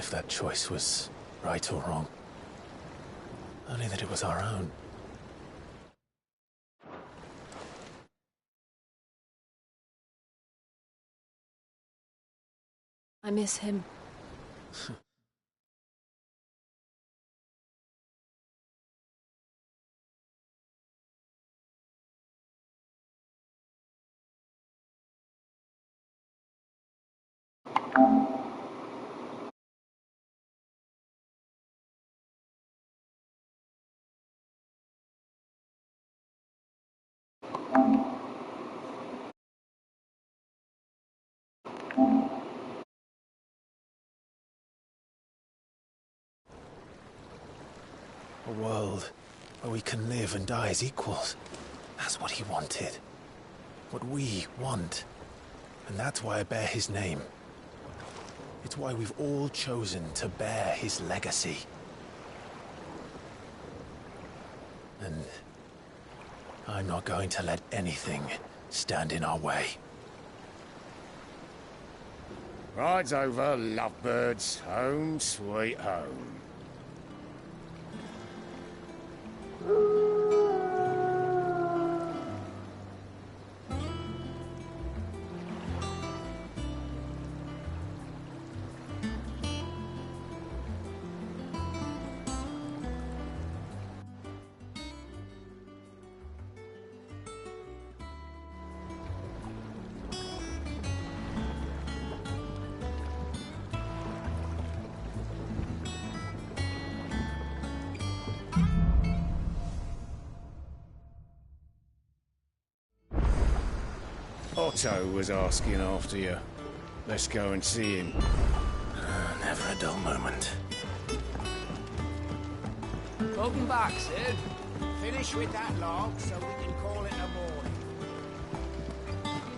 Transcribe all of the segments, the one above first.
if that choice was right or wrong. Only that it was our own. I miss him. A world where we can live and die as equals. That's what he wanted. What we want. And that's why I bear his name. It's why we've all chosen to bear his legacy. And I'm not going to let anything stand in our way. Ride's over, lovebirds. Home sweet home. Otto was asking after you. Let's go and see him. Never a dull moment. Welcome back, Sid. Finish with that log so we can call it a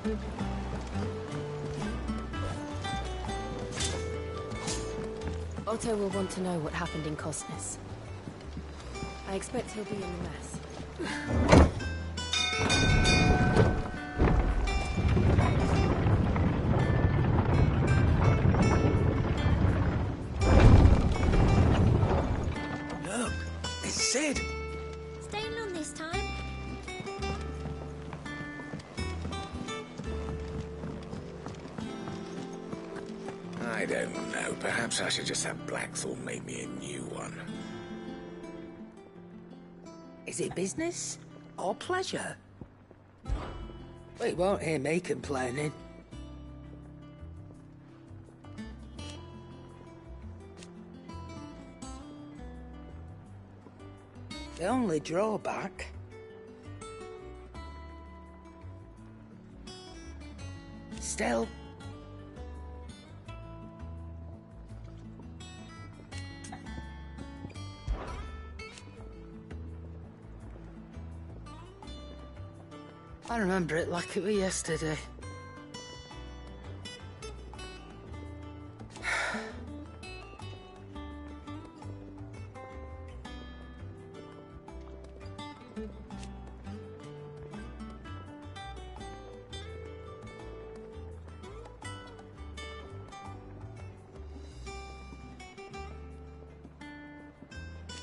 morning. Otto will want to know what happened in Cosness. I expect he'll be in the mess. Look, it's Sid. Staying long this time? I don't know. Perhaps I should just have Blackthorn make me a new one. Is it business or pleasure? Well, you won't hear me complaining. The only drawback... Still... I remember it like it was yesterday.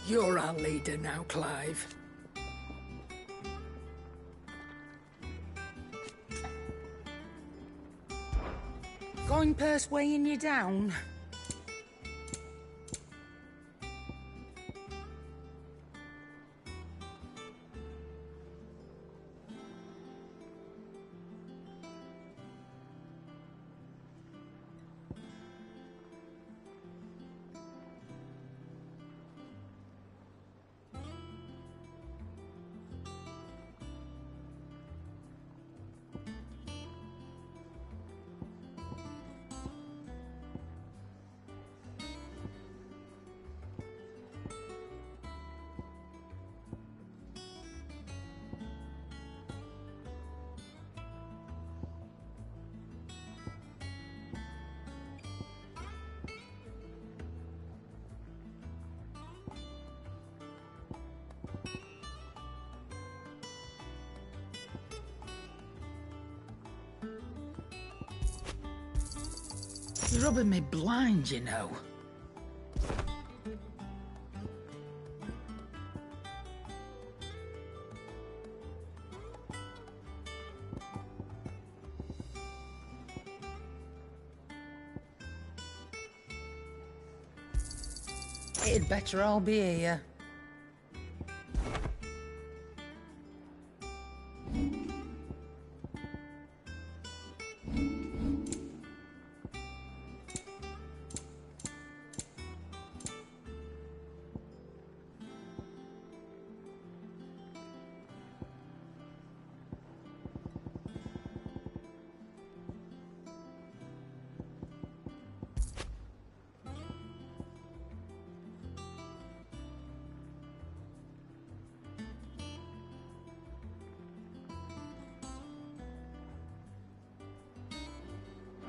You're our leader now, Clive. Going purse weighing you down? You're rubbing me blind, you know. It'd better all be here.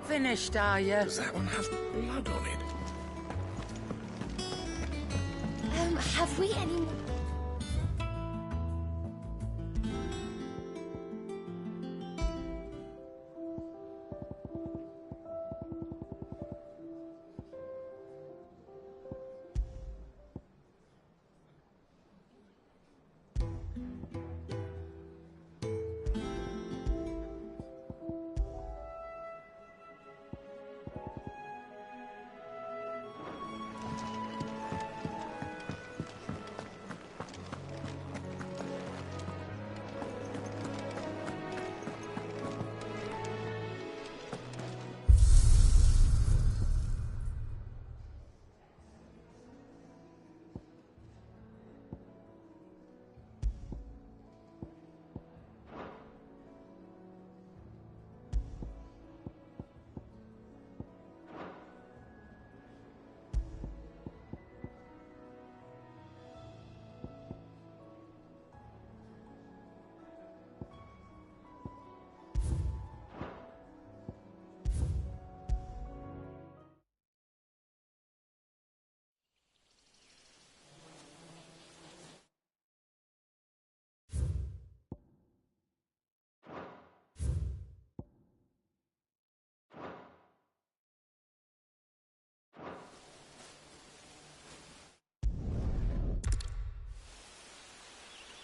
Finished, are you? Does that one have blood on it? Have we any more?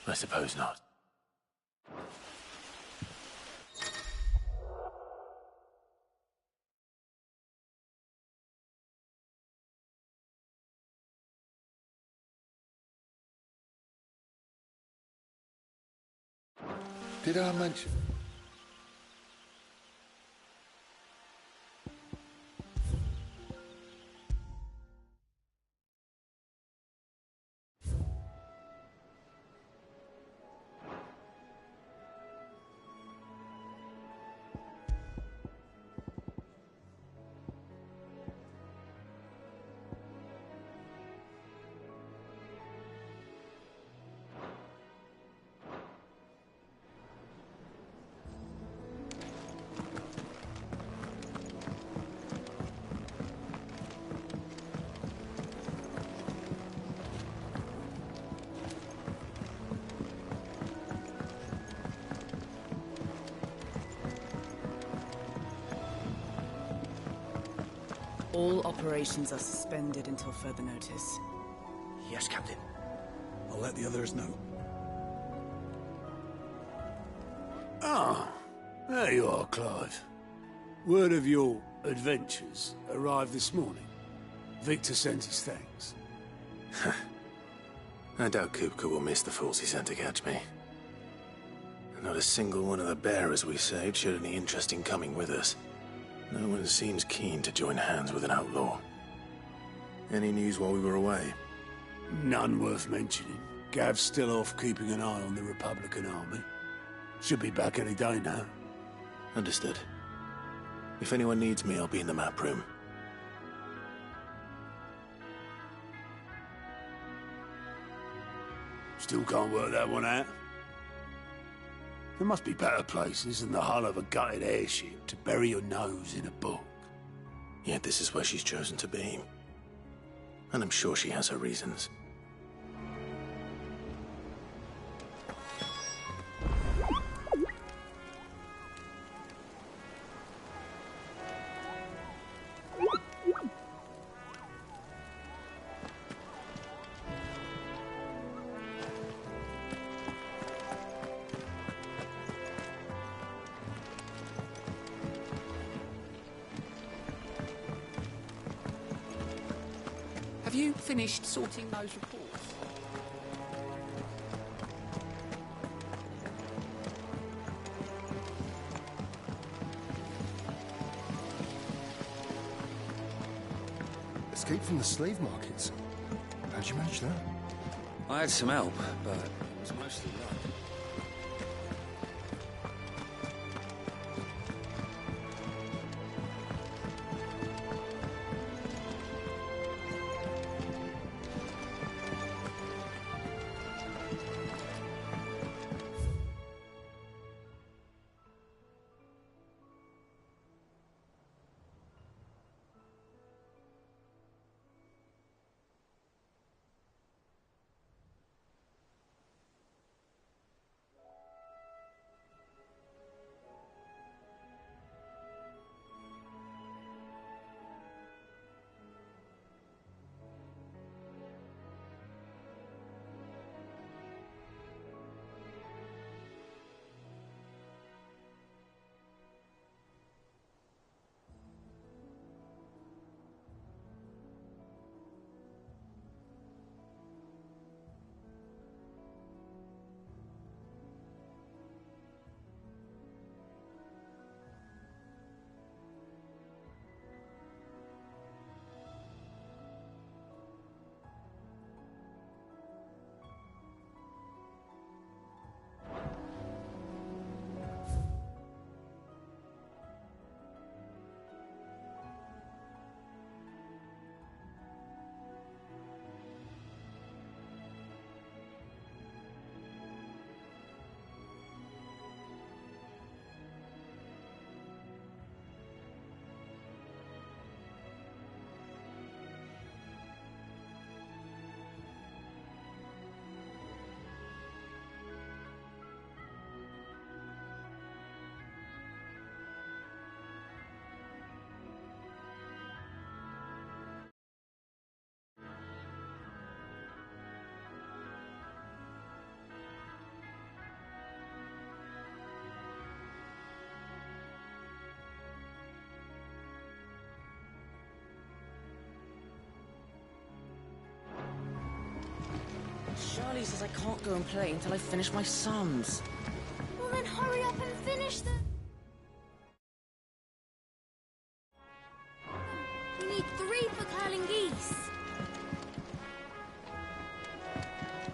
I suppose not. Did I mention? All operations are suspended until further notice. Yes, Captain. I'll let the others know. Ah, there you are, Clive. Word of your adventures arrived this morning. Victor sent his thanks. I doubt Kupka will miss the fools he sent to catch me. Not a single one of the bearers we saved showed any interest in coming with us. No one seems keen to join hands with an outlaw. Any news while we were away? None worth mentioning. Gav's still off keeping an eye on the Republican army. Should be back any day now. Understood. If anyone needs me, I'll be in the map room. Still can't work that one out. There must be better places than the hull of a gutted airship to bury your nose in a book. Yet this is where she's chosen to be. And I'm sure she has her reasons. you finished sorting those reports? Escape from the slave markets. How'd you manage that? I had some help, but it was mostly luck. Charlie says I can't go and play until I finish my sums. Well, then hurry up and finish them. We need 3 for curling geese.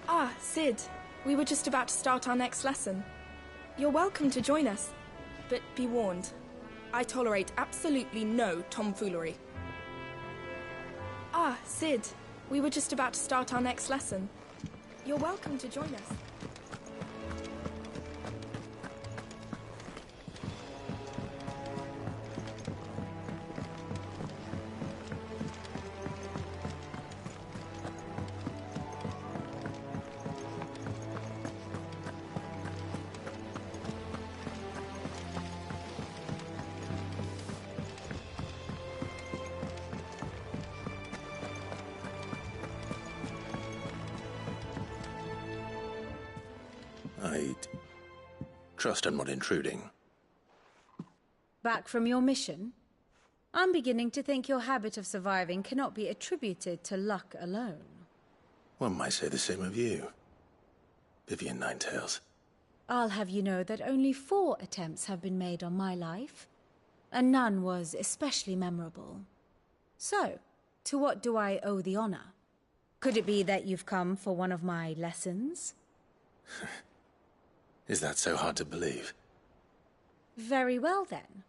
Ah, Sid. We were just about to start our next lesson. You're welcome to join us, but be warned. I tolerate absolutely no tomfoolery. Ah, Sid. We were just about to start our next lesson. You're welcome to join us. I'd trust I'm not intruding. Back from your mission? I'm beginning to think your habit of surviving cannot be attributed to luck alone. One might say the same of you, Vivian Ninetails. I'll have you know that only 4 attempts have been made on my life, and none was especially memorable. So, to what do I owe the honor? Could it be that you've come for one of my lessons? Is that so hard to believe? Very well, then.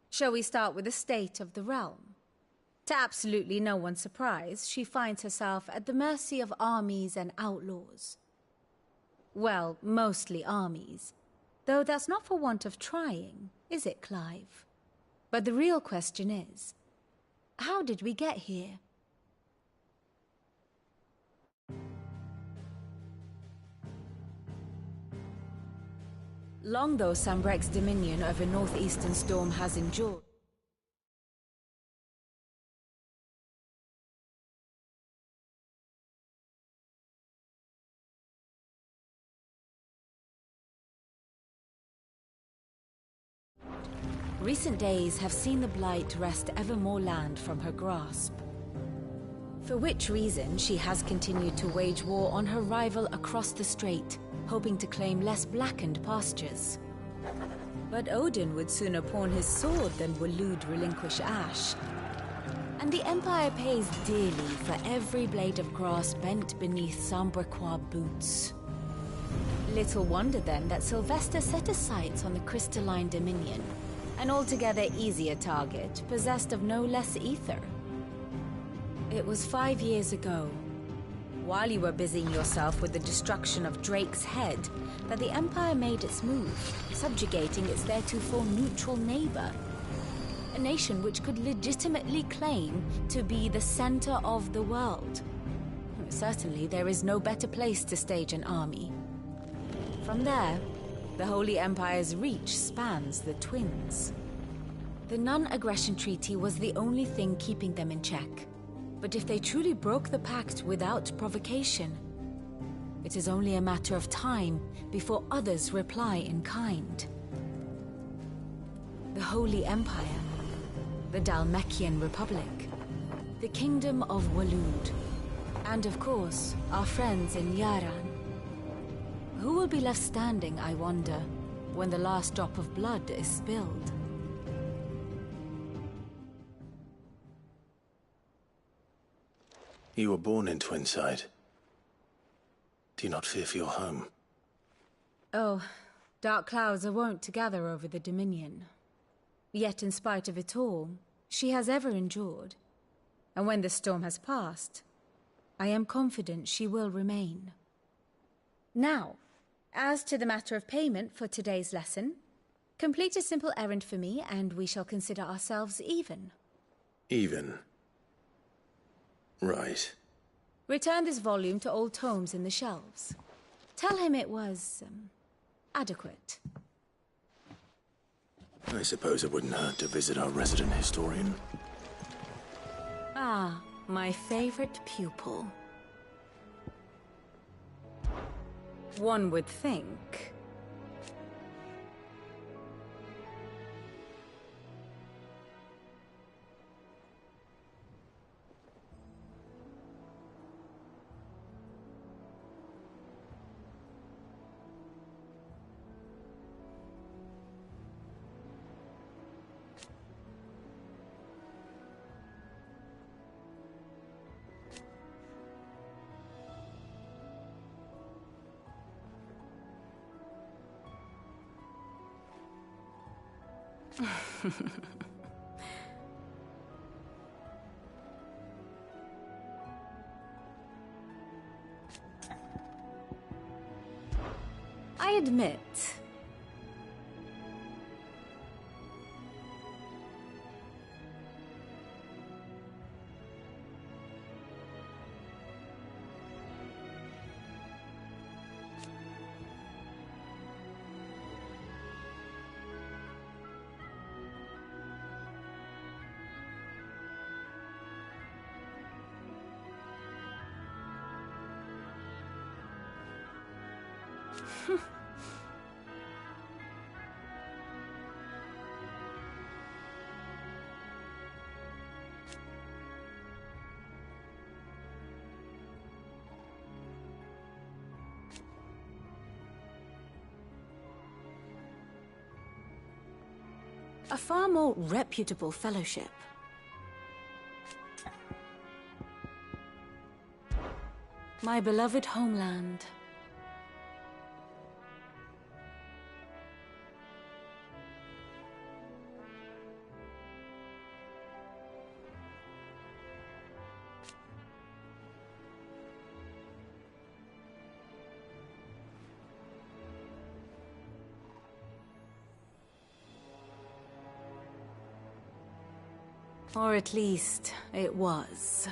Shall we start with the state of the realm? To absolutely no one's surprise, she finds herself at the mercy of armies and outlaws. Well, mostly armies. Though that's not for want of trying, is it, Clive? But the real question is, how did we get here? Long though Sambrek's dominion over northeastern Storm has endured, recent days have seen the Blight wrest ever more land from her grasp. For which reason she has continued to wage war on her rival across the strait, hoping to claim less blackened pastures. But Odin would sooner pawn his sword than Waloed relinquish Ash. And the Empire pays dearly for every blade of grass bent beneath Sambrequois boots. Little wonder then that Sylvester set his sights on the crystalline Dominion, an altogether easier target, possessed of no less ether. It was 5 years ago, while you were busying yourself with the destruction of Drake's head, that the Empire made its move, subjugating its theretofore neutral neighbor. A nation which could legitimately claim to be the center of the world. Certainly, there is no better place to stage an army. From there, the Holy Empire's reach spans the Twins. The non-aggression treaty was the only thing keeping them in check. But if they truly broke the pact without provocation, it is only a matter of time before others reply in kind. The Holy Empire, the Dhalmekian Republic, the Kingdom of Waloed, and of course, our friends in Yaran. Who will be left standing, I wonder, when the last drop of blood is spilled? You were born in Twinside. Do you not fear for your home? Oh, dark clouds are wont to gather over the Dominion. Yet in spite of it all, she has ever endured. And when the storm has passed, I am confident she will remain. Now, as to the matter of payment for today's lesson, complete a simple errand for me and we shall consider ourselves even. Even? Right. Return this volume to old tomes in the shelves. Tell him it was, adequate. I suppose it wouldn't hurt to visit our resident historian. Ah, my favorite pupil. One would think. I admit, a far more reputable fellowship. My beloved homeland. Or at least, it was.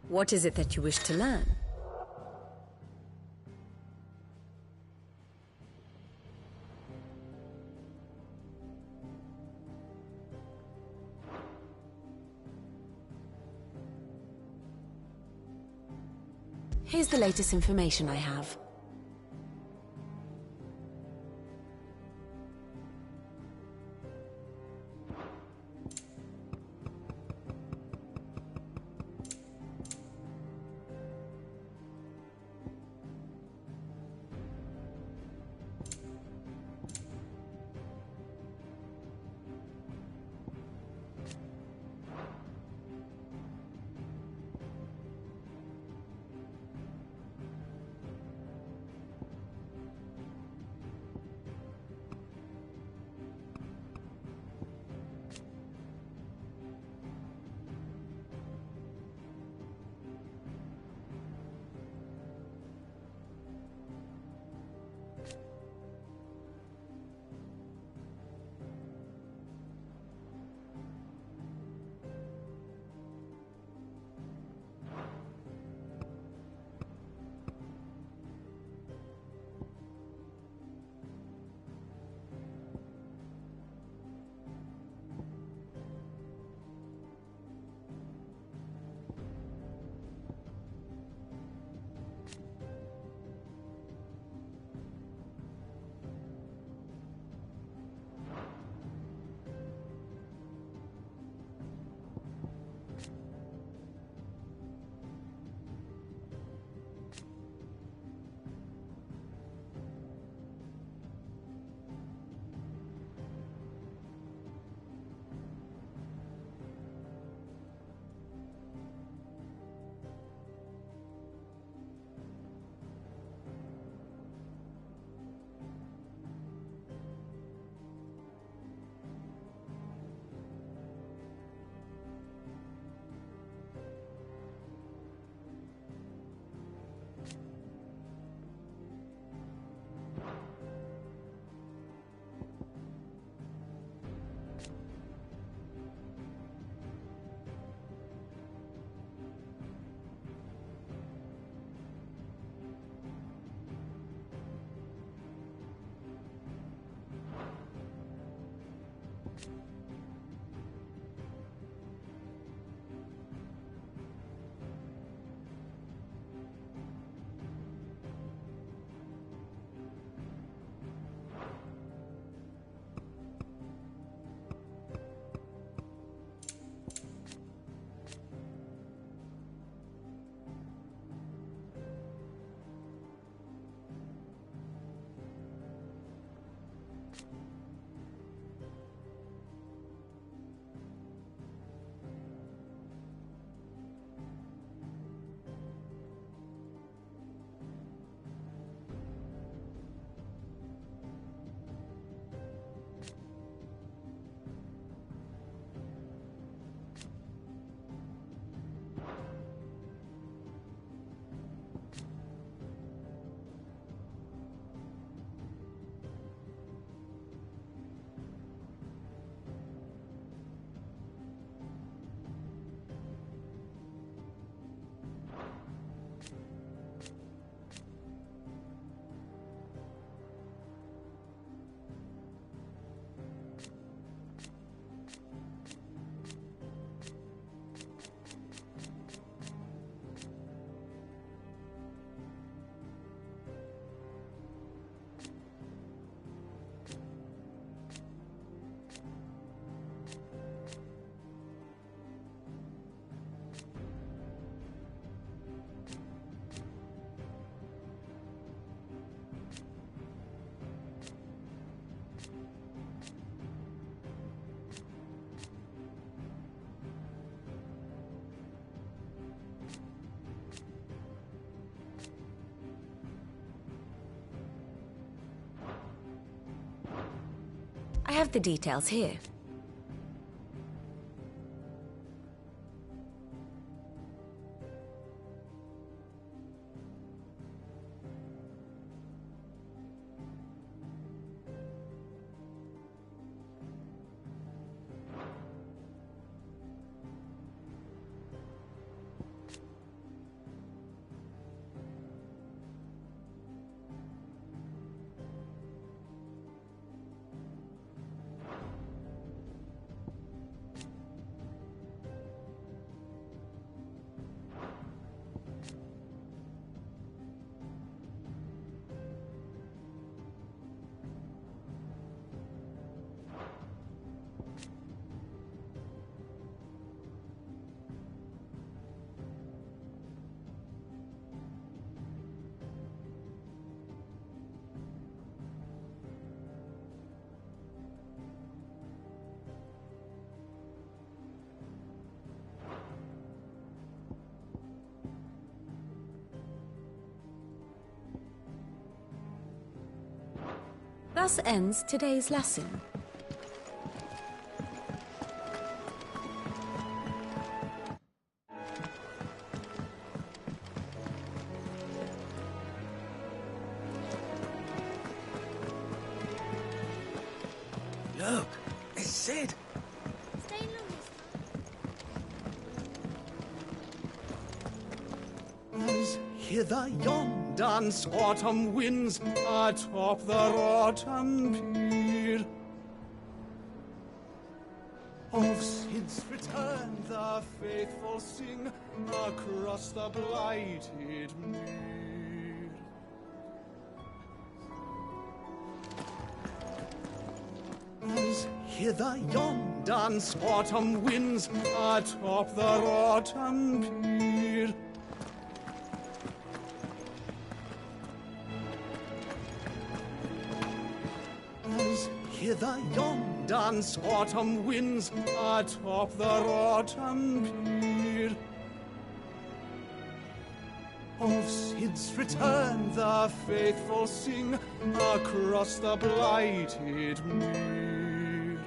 What is it that you wish to learn? Here's the latest information I have. I have the details here. thus ends today's lesson. Look, it's Sid. Stay long this time. As hither yon dance autumn winds atop the autumn pier. Of Sid's return the faithful sing across the blighted mere. As hither yon dance autumn winds atop the autumn pier. As hither yon dance autumn winds atop the autumn pier. Of Sid's return the faithful sing across the blighted mere.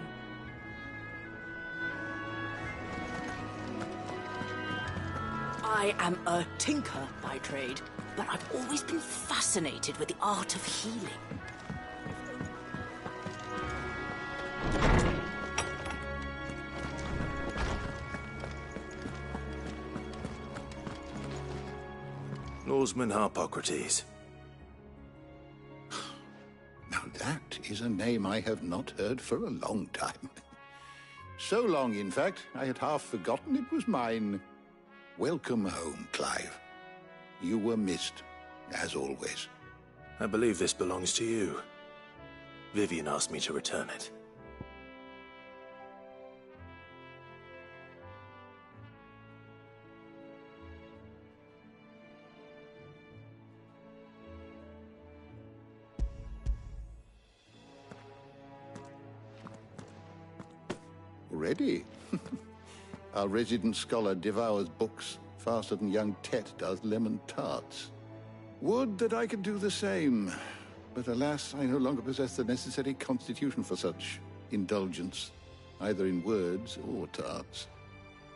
I am a tinker by trade, but I've always been fascinated with the art of healing. Norseman Harpocrates. Now that is a name I have not heard for a long time. So long, in fact, I had half forgotten it was mine. Welcome home, Clive. You were missed, as always. I believe this belongs to you. Vivian asked me to return it. Already? Our resident scholar devours books faster than young Tet does lemon tarts. Would that I could do the same. But alas, I no longer possess the necessary constitution for such indulgence, either in words or tarts.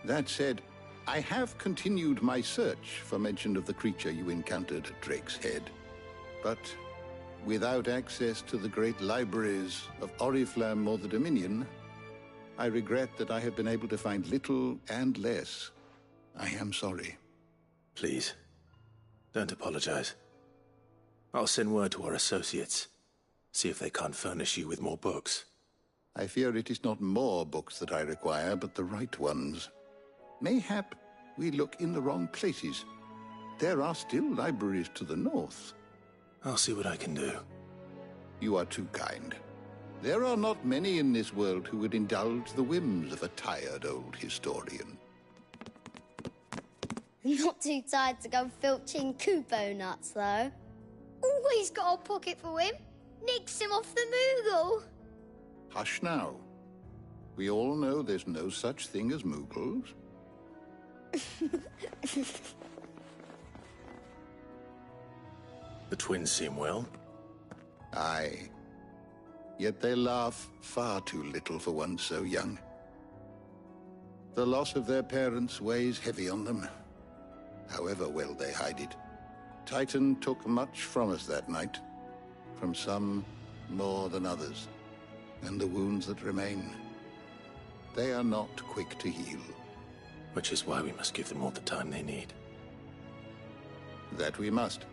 That said, I have continued my search for mention of the creature you encountered at Drake's Head. But without access to the great libraries of Oriflamme or the Dominion, I regret that I have been able to find little and less. I am sorry. Please, don't apologize. I'll send word to our associates. See if they can't furnish you with more books. I fear it is not more books that I require, but the right ones. Mayhap we look in the wrong places. There are still libraries to the north. I'll see what I can do. You are too kind. There are not many in this world who would indulge the whims of a tired old historian. Not too tired to go filching Kupo nuts, though. Always got a pocket for him. Nicks him off the Moogle. Hush now. We all know there's no such thing as Moogles. The twins seem well. Aye. Yet they laugh far too little for one so young. The loss of their parents weighs heavy on them, however well they hide it. Titan took much from us that night, from some more than others, and the wounds that remain, they are not quick to heal. Which is why we must give them all the time they need. That we must.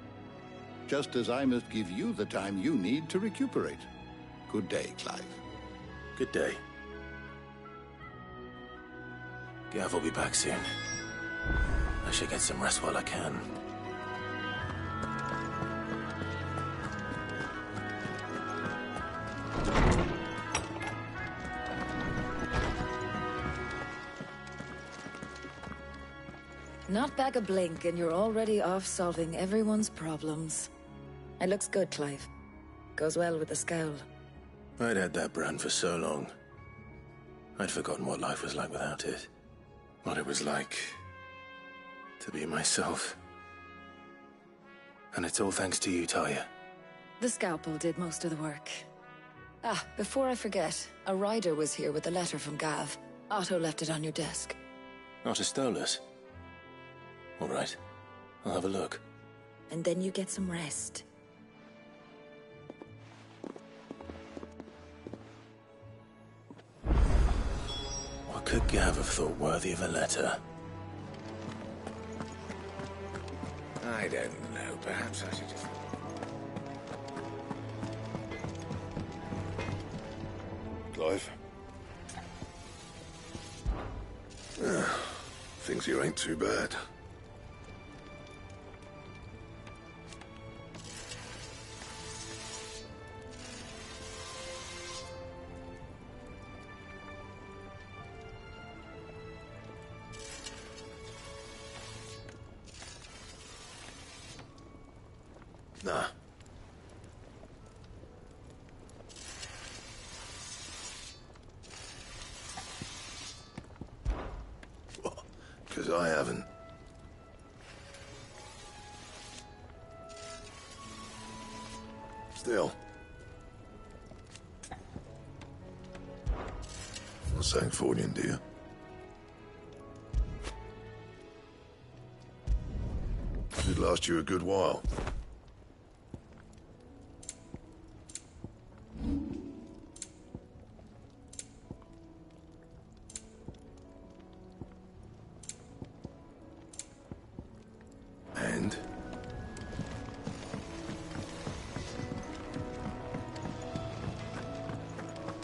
Just as I must give you the time you need to recuperate. Good day, Clive. Good day. Gav will be back soon. I should get some rest while I can. Not back a blink and you're already off solving everyone's problems. It looks good, Clive. Goes well with the scowl. I'd had that brand for so long. I'd forgotten what life was like without it. What it was like to be myself. And it's all thanks to you, Talia. The scalpel did most of the work. Ah, before I forget, a rider was here with a letter from Gav. Otto left it on your desk. Otto stole it. All right. I'll have a look. And then you get some rest. What could Gav have thought worthy of a letter? I don't know. Perhaps I should just... Clive? Things here ain't too bad. Nah. Because I haven't. Still. Not Sancfordian, do you? Should last you a good while. And?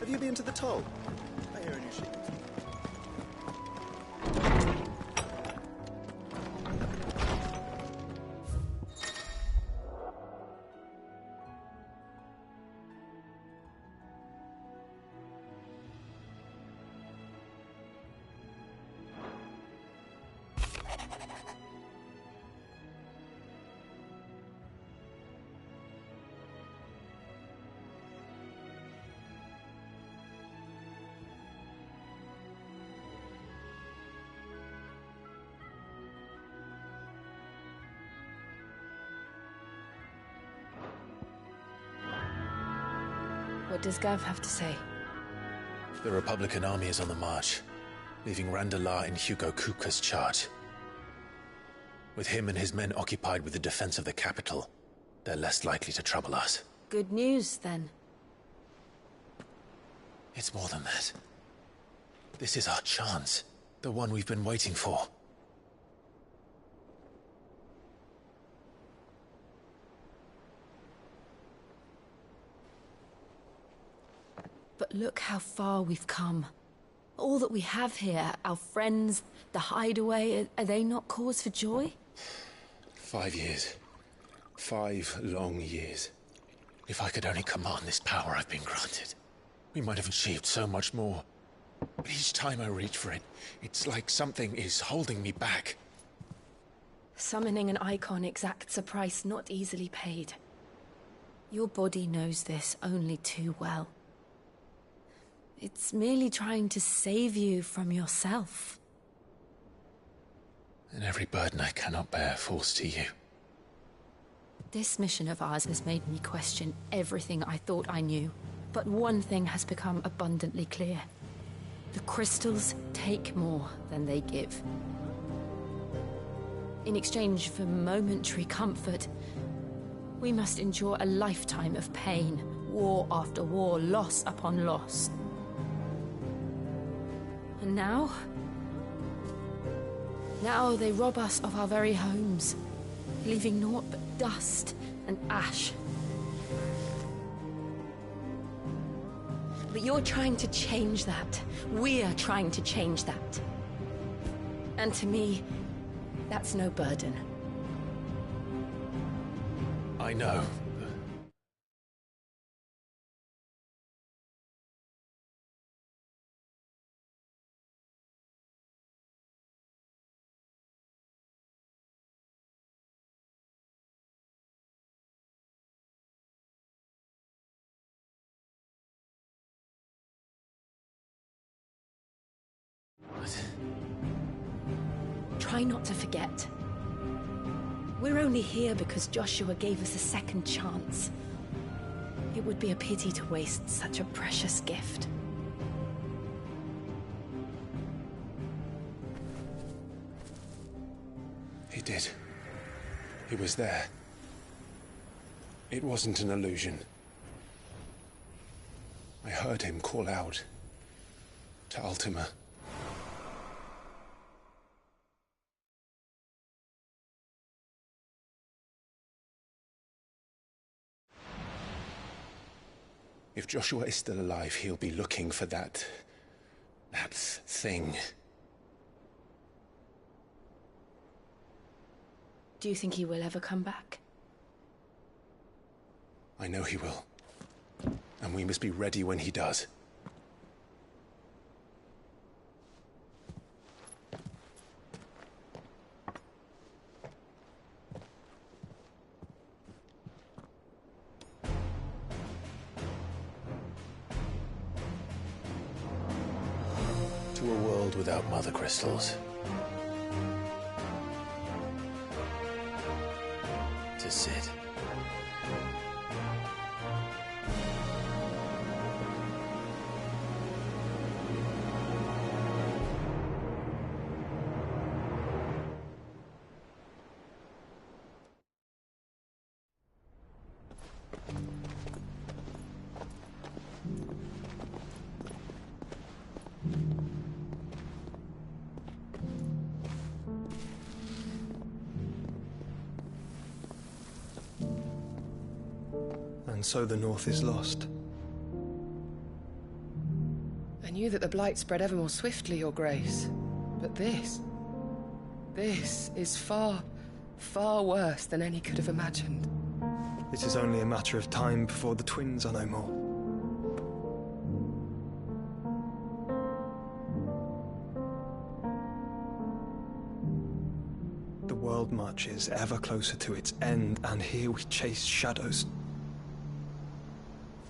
Have you been to the toll? I hear a new shipment. What does Gav have to say? The Republican army is on the march, leaving Randalar in Hugo Kupka's charge. With him and his men occupied with the defense of the capital, they're less likely to trouble us. Good news, then. It's more than that. This is our chance. The one we've been waiting for. But look how far we've come. All that we have here, our friends, the hideaway, are they not cause for joy? 5 years. 5 long years. If I could only command this power I've been granted, we might have achieved so much more. But each time I reach for it, it's like something is holding me back. Summoning an icon exacts a price not easily paid. Your body knows this only too well. It's merely trying to save you from yourself. And every burden I cannot bear falls to you. This mission of ours has made me question everything I thought I knew. But one thing has become abundantly clear. The crystals take more than they give. In exchange for momentary comfort, we must endure a lifetime of pain, war after war, loss upon loss. And now they rob us of our very homes, leaving naught but dust and ash. But you're trying to change that. We're trying to change that. And to me, that's no burden. I know. Try not to forget. We're only here because Joshua gave us a second chance. It would be a pity to waste such a precious gift. He did. He was there. It wasn't an illusion. I heard him call out to Ultima. If Joshua is still alive, he'll be looking for that thing. Do you think he will ever come back? I know he will. And we must be ready when he does. To a world without mother crystals. To Sid. And so the North is lost. I knew that the Blight spread ever more swiftly, Your Grace. But this is far, far worse than any could have imagined. It is only a matter of time before the twins are no more. The world marches ever closer to its end, and here we chase shadows.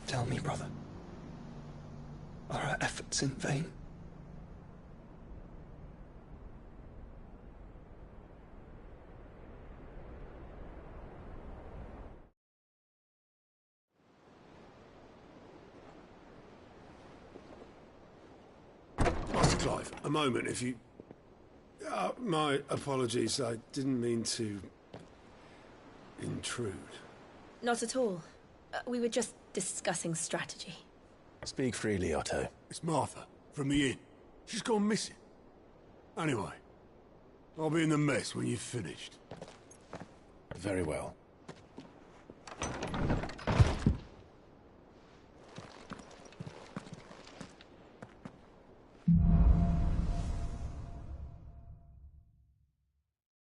Tell me, brother, are our efforts in vain? Master Clive, a moment, if you... my apologies, I didn't mean to... intrude. Not at all. We were just discussing strategy. Speak freely, Otto. It's Martha, from the inn. She's gone missing. Anyway, I'll be in the mess when you've finished. Very well.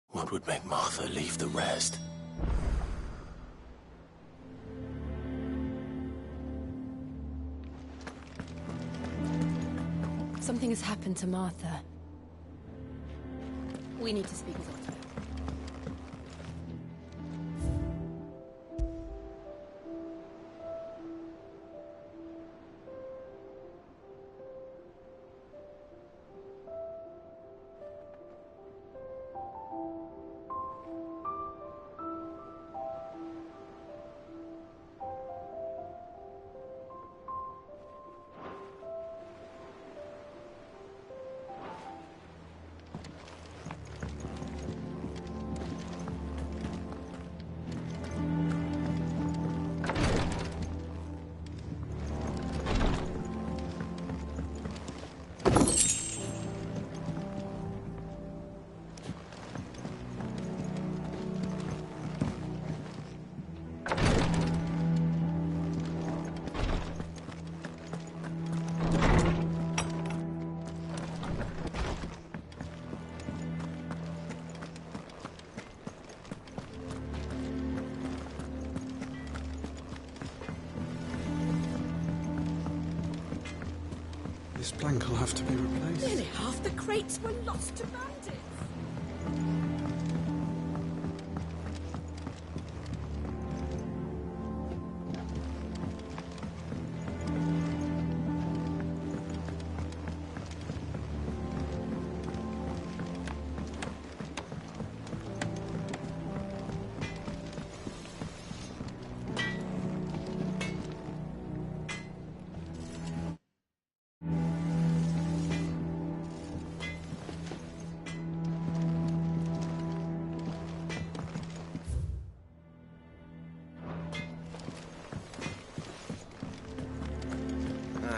What would make Martha leave the rest? Something has happened to Martha. We need to speak with Otto. This plank will have to be replaced. Nearly half the crates were lost to bandits.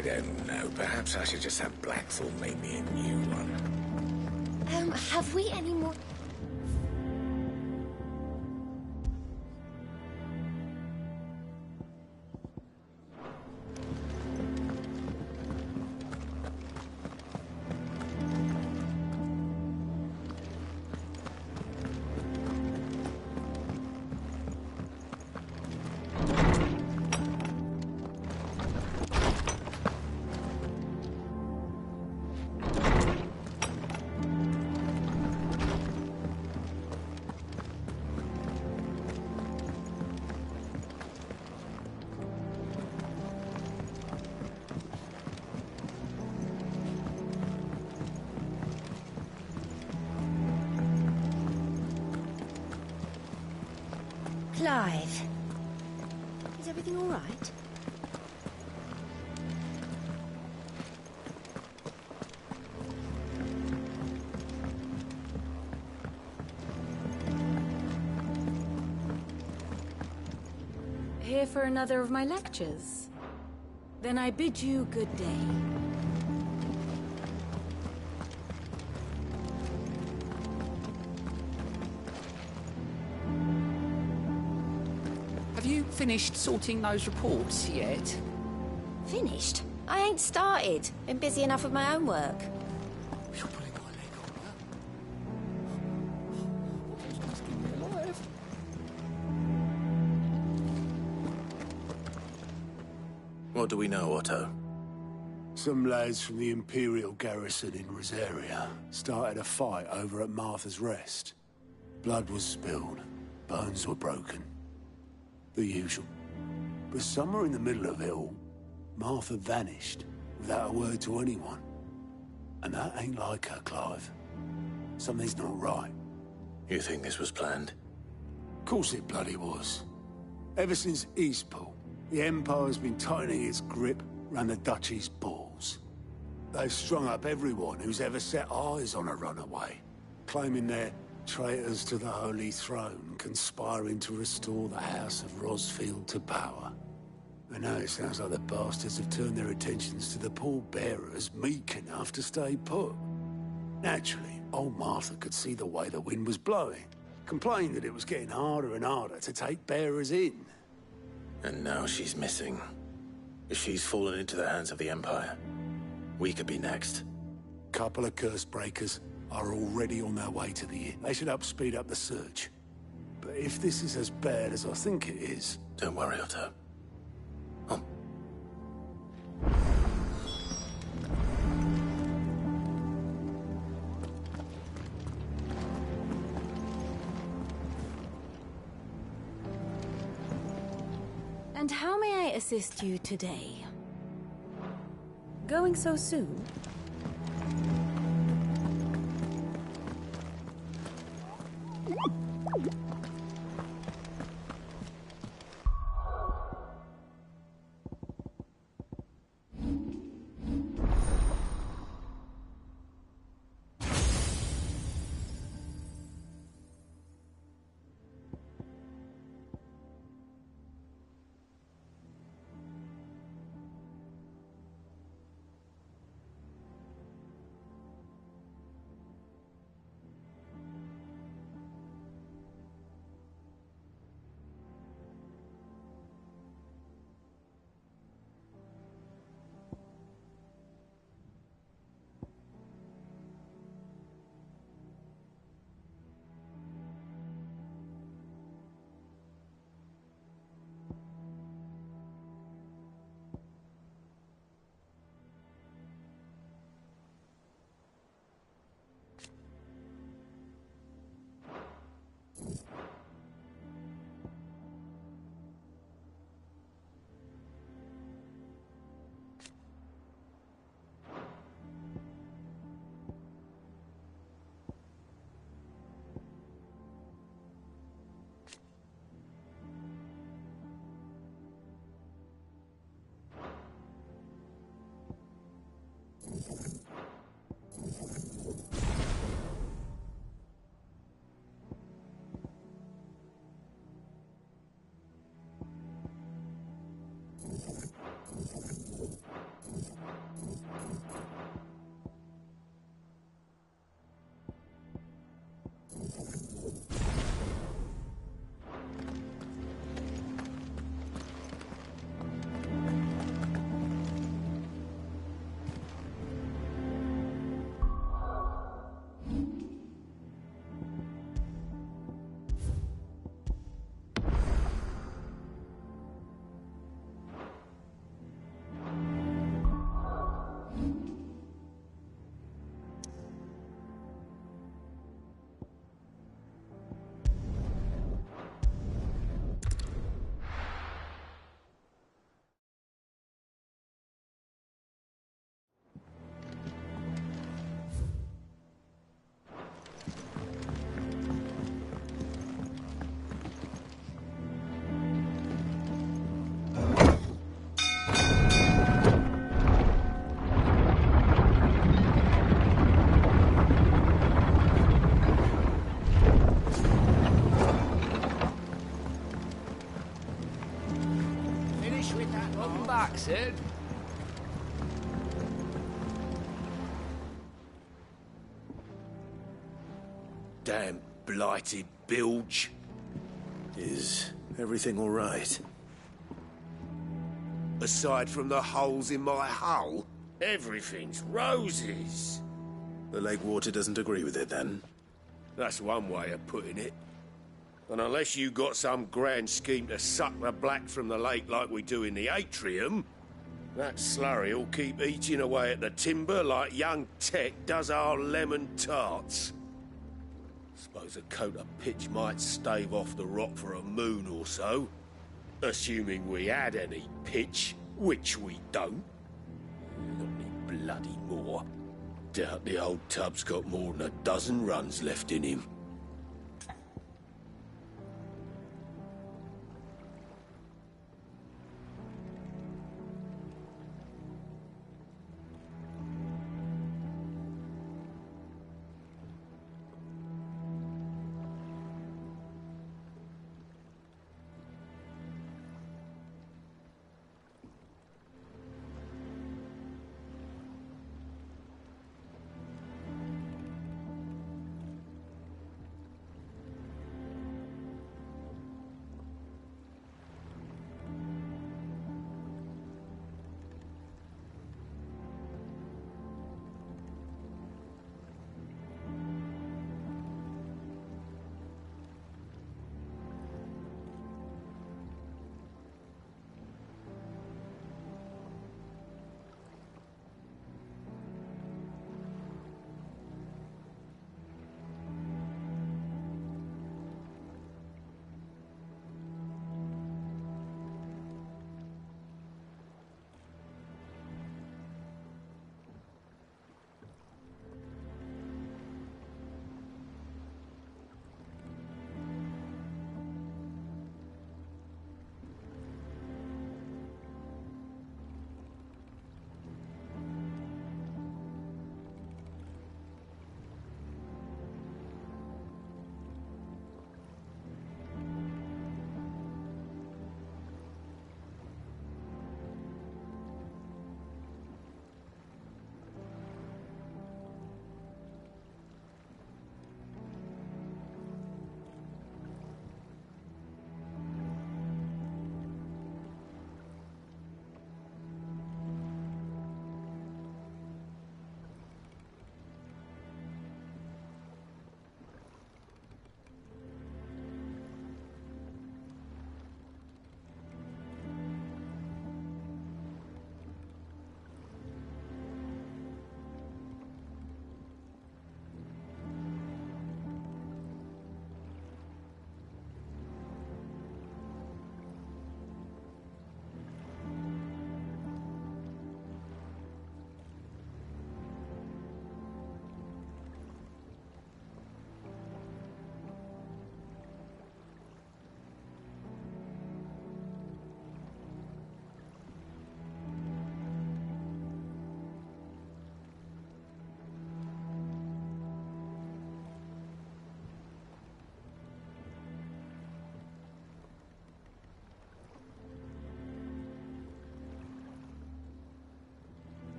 I don't know. Perhaps I should just have Blackthorn make me a new one. Have we any more... Clive, is everything all right? Here for another of my lectures? Then I bid you good day. Have you finished sorting those reports yet? Finished? I ain't started. Been busy enough with my own work. You're putting my leg on that. Keep me alive. What do we know, Otto? Some lads from the Imperial garrison in Rosaria started a fight over at Martha's Rest. Blood was spilled, bones were broken. The usual. But somewhere in the middle of it all, Martha vanished without a word to anyone. And that ain't like her, Clive. Something's not right. You think this was planned? Of course it bloody was. Ever since Eastpool, the Empire's been tightening its grip round the Duchy's balls. They've strung up everyone who's ever set eyes on a runaway, claiming they're traitors to the Holy Throne, conspiring to restore the House of Rosfield to power. And now it sounds like the bastards have turned their attentions to the pallbearers meek enough to stay put. Naturally, old Martha could see the way the wind was blowing, complained that it was getting harder and harder to take bearers in. And now she's missing. If she's fallen into the hands of the Empire, we could be next. Couple of curse breakers are already on their way to the inn. They should help speed up the search. But if this is as bad as I think it is... Don't worry, Otto. And how may I assist you today? Going so soon? Sid. Damn blighted bilge. Is everything all right? Aside from the holes in my hull, everything's roses. The lake water doesn't agree with it, then? That's one way of putting it. And unless you got some grand scheme to suck the black from the lake like we do in the atrium, that slurry'll keep eating away at the timber like young Tech does our lemon tarts. Suppose a coat of pitch might stave off the rot for a moon or so. Assuming we had any pitch, which we don't. Not any bloody more. Doubt the old tub's got more than a dozen runs left in him.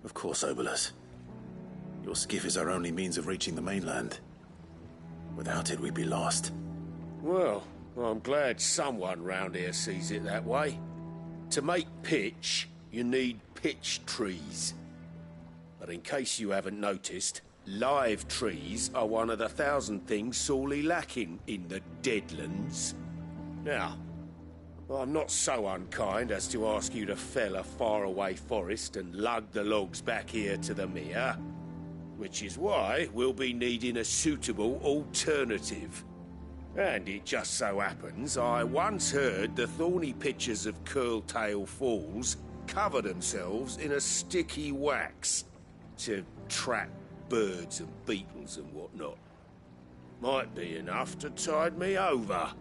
Of course, Obolus. Your skiff is our only means of reaching the mainland. Without it, we'd be lost. Well, I'm glad someone round here sees it that way. To make pitch, you need pitch trees. But in case you haven't noticed, live trees are one of the 1,000 things sorely lacking in the Deadlands. Now, I'm not so unkind as to ask you to fell a faraway forest and lug the logs back here to the mere, which is why we'll be needing a suitable alternative. And it just so happens I once heard the thorny pitchers of Curltail Falls cover themselves in a sticky wax. to track birds and beetles and whatnot. Might be enough to tide me over.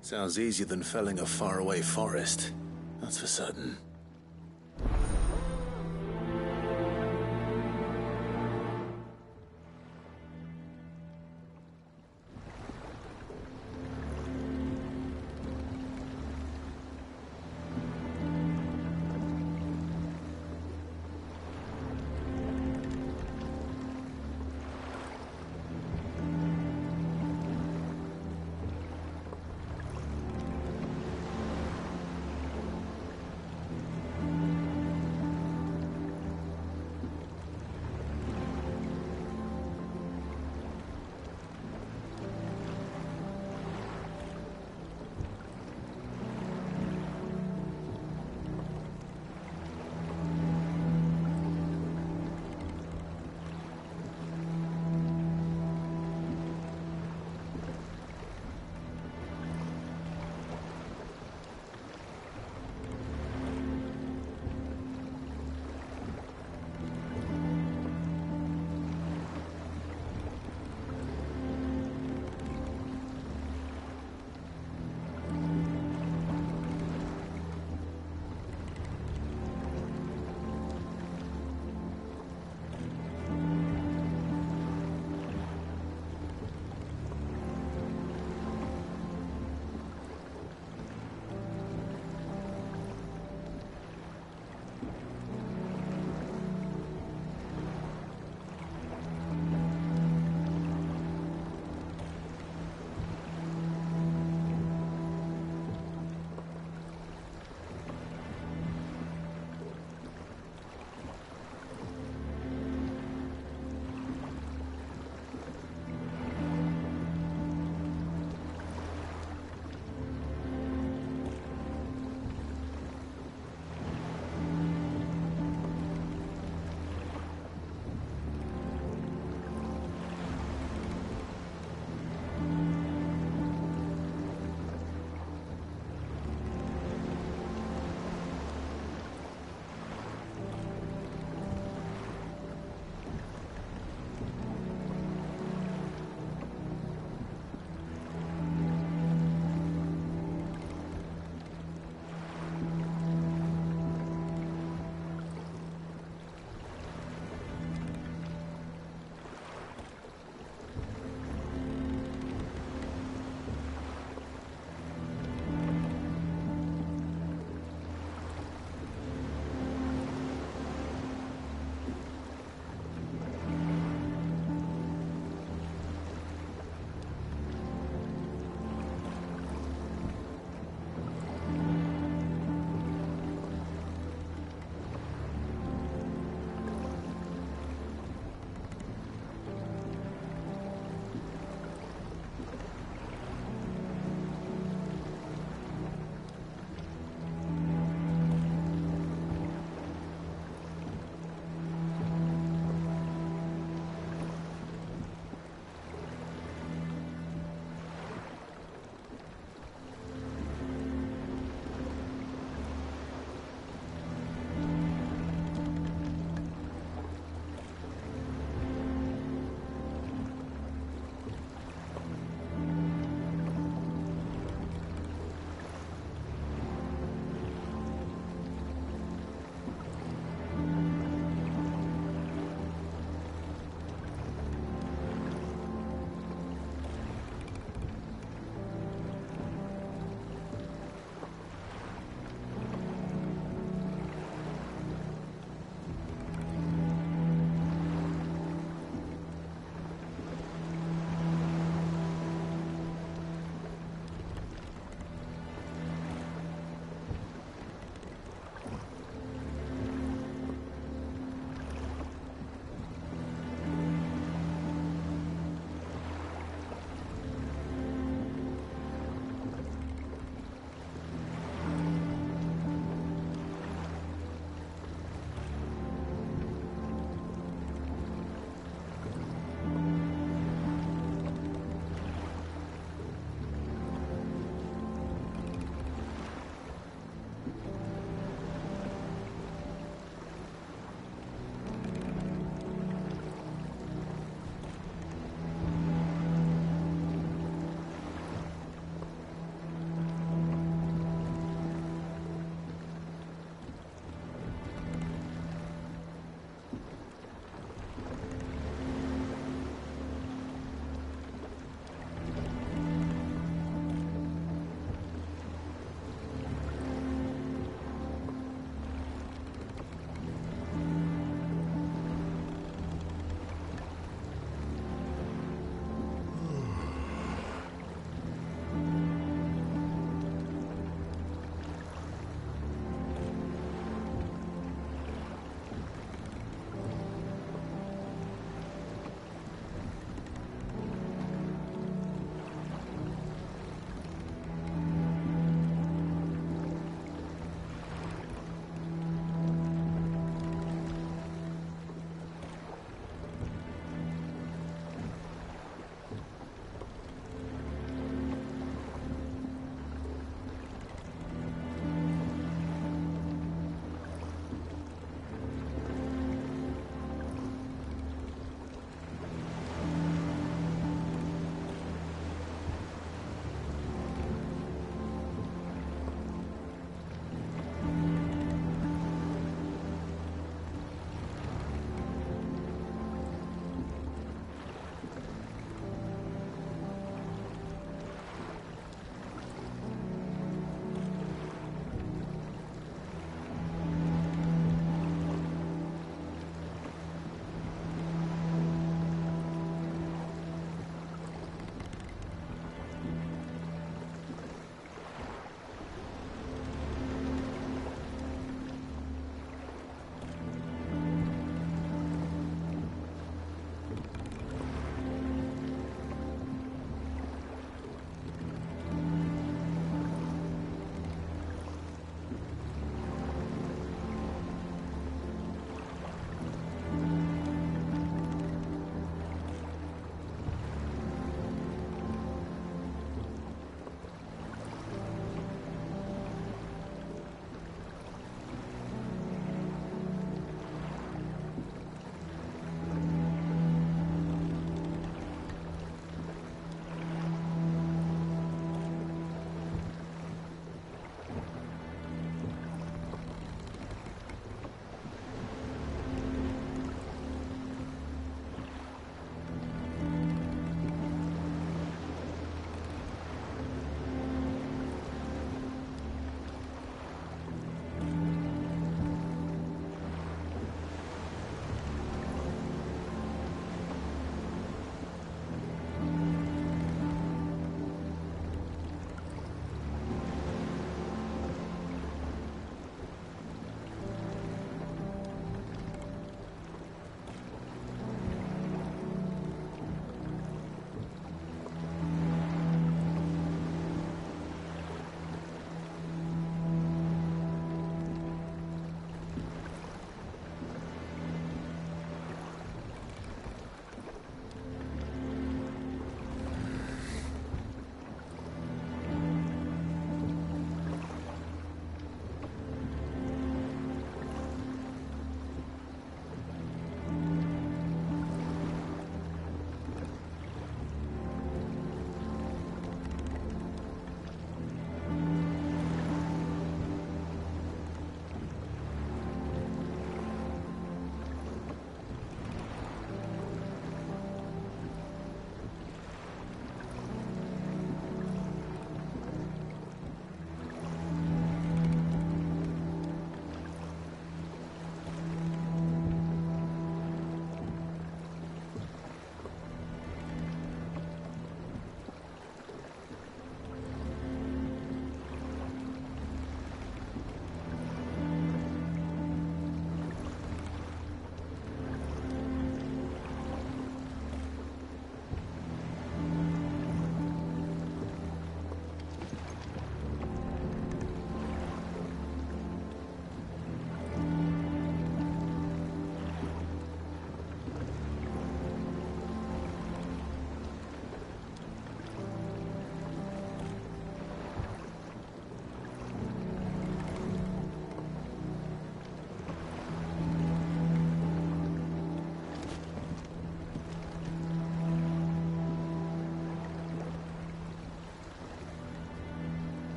Sounds easier than felling a faraway forest. That's for certain.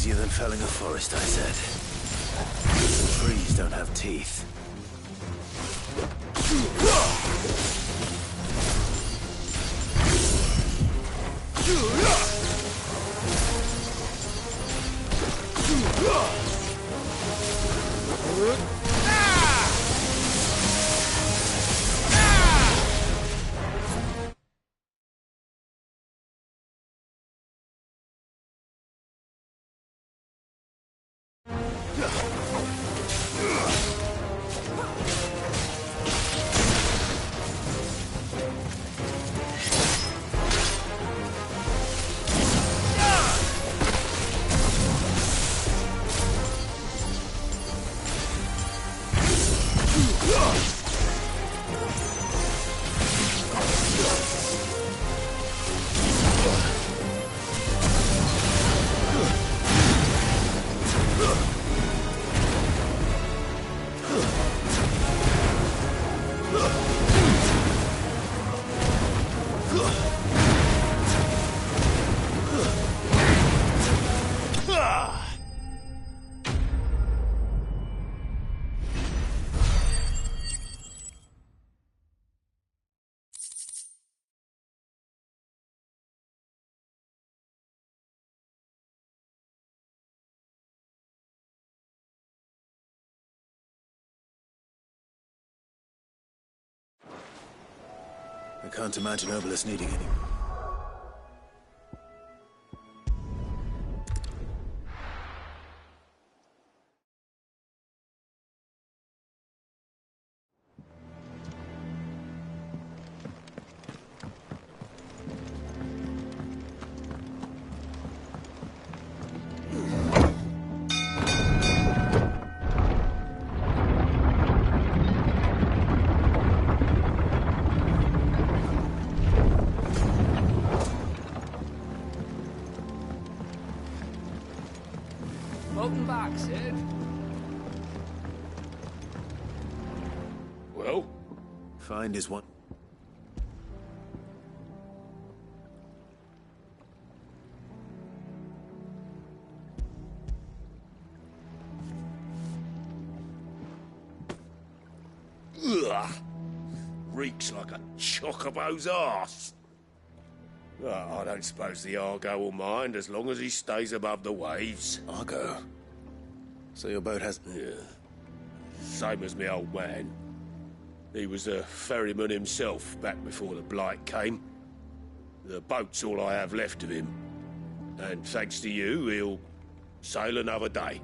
Easier than felling a forest, I said. Trees don't have teeth. I can't imagine Obelisk needing any. Welcome back, Sid. Well? Find is one. Ugh! Reeks like a chocobo's arse. Well, I don't suppose the Argo will mind as long as he stays above the waves. Argo? So your boat has... Yeah. Same as me old man. He was a ferryman himself back before the Blight came. The boat's all I have left of him. And thanks to you, he'll sail another day.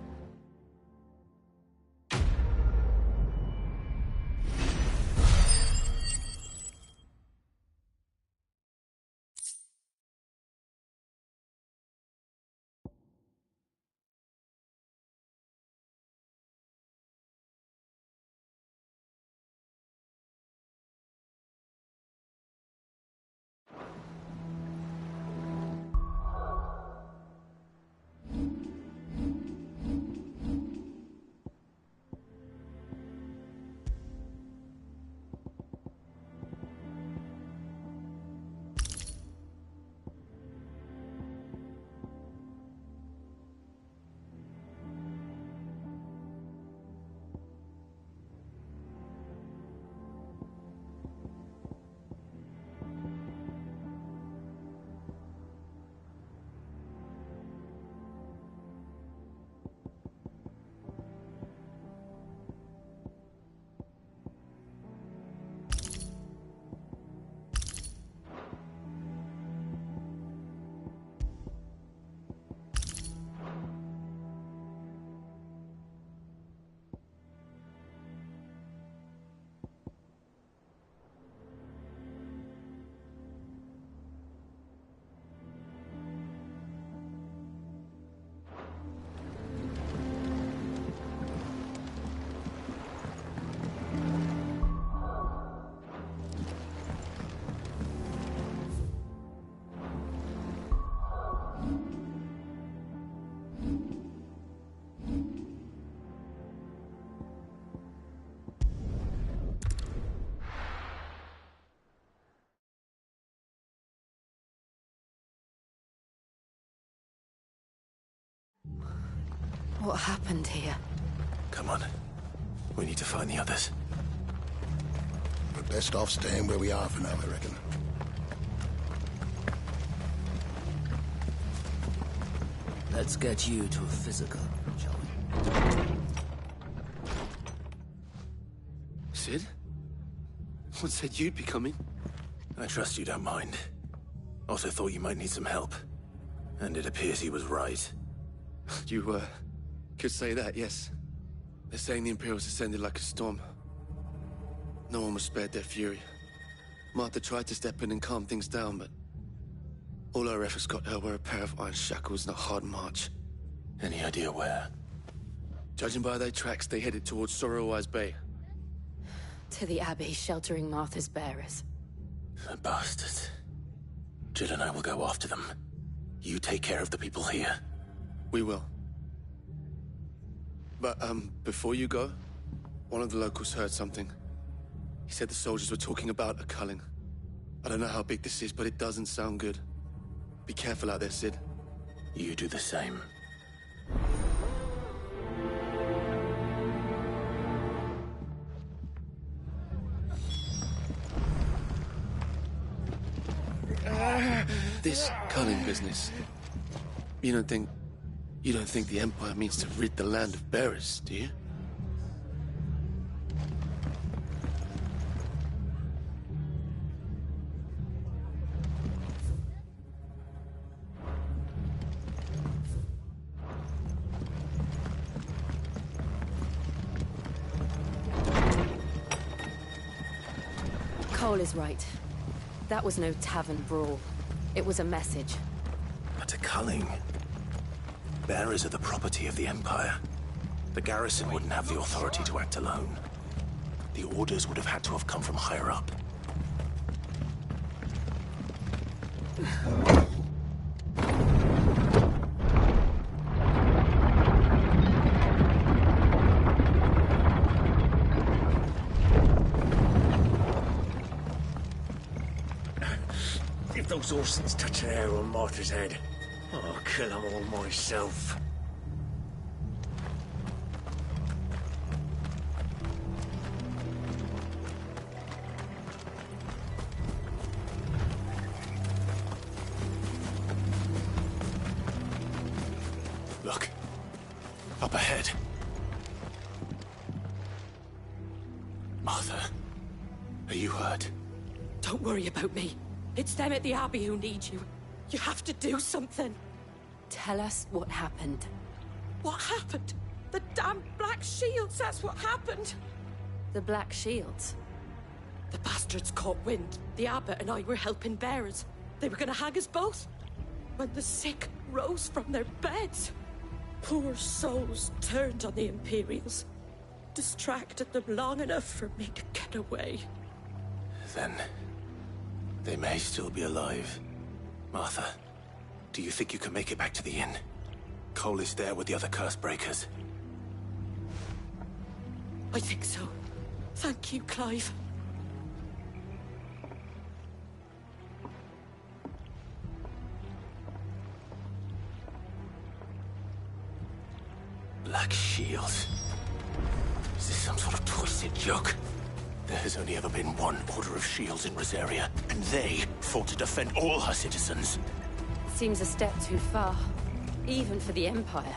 What happened here? Come on. We need to find the others. We're best off staying where we are for now, I reckon. Let's get you to a physical, shall we? Sid? What said you'd be coming? I trust you don't mind. Also thought you might need some help. And it appears he was right. You, could say that, yes. They're saying the Imperials descended like a storm. No one was spared their fury. Martha tried to step in and calm things down, but all our efforts got her were a pair of iron shackles and a hard march. Any idea where? Judging by their tracks, they headed towards Sorrowwise Bay. To the Abbey, sheltering Martha's bearers. The bastards. Jill and I will go after them. You take care of the people here. We will. But, before you go, one of the locals heard something. He said the soldiers were talking about a culling. I don't know how big this is, but it doesn't sound good. Be careful out there, Sid. You do the same. This culling business. You don't think the Empire means to rid the land of bearers, do you? Cole is right. That was no tavern brawl. It was a message. But a culling? Bearers are the property of the Empire. The garrison wouldn't have the authority to act alone. The orders would have had to have come from higher up. If those Orsons touch an arrow on Martha's head, I'll kill them all myself. Look. Up ahead. Martha, are you hurt? Don't worry about me. It's them at the Abbey who need you. You have to do something. Tell us what happened. What happened? The damn Black Shields, that's what happened. The Black Shields? The bastards caught wind. The Abbot and I were helping bearers. They were gonna hang us both. When the sick rose from their beds, poor souls turned on the Imperials. Distracted them long enough for me to get away. Then they may still be alive. Martha, do you think you can make it back to the inn? Cole is there with the other curse breakers. I think so. Thank you, Clive. Black Shields. Is this some sort of twisted joke? There has only ever been one Order of Shields in Rosaria, and they fought to defend all her citizens. Seems a step too far, even for the Empire.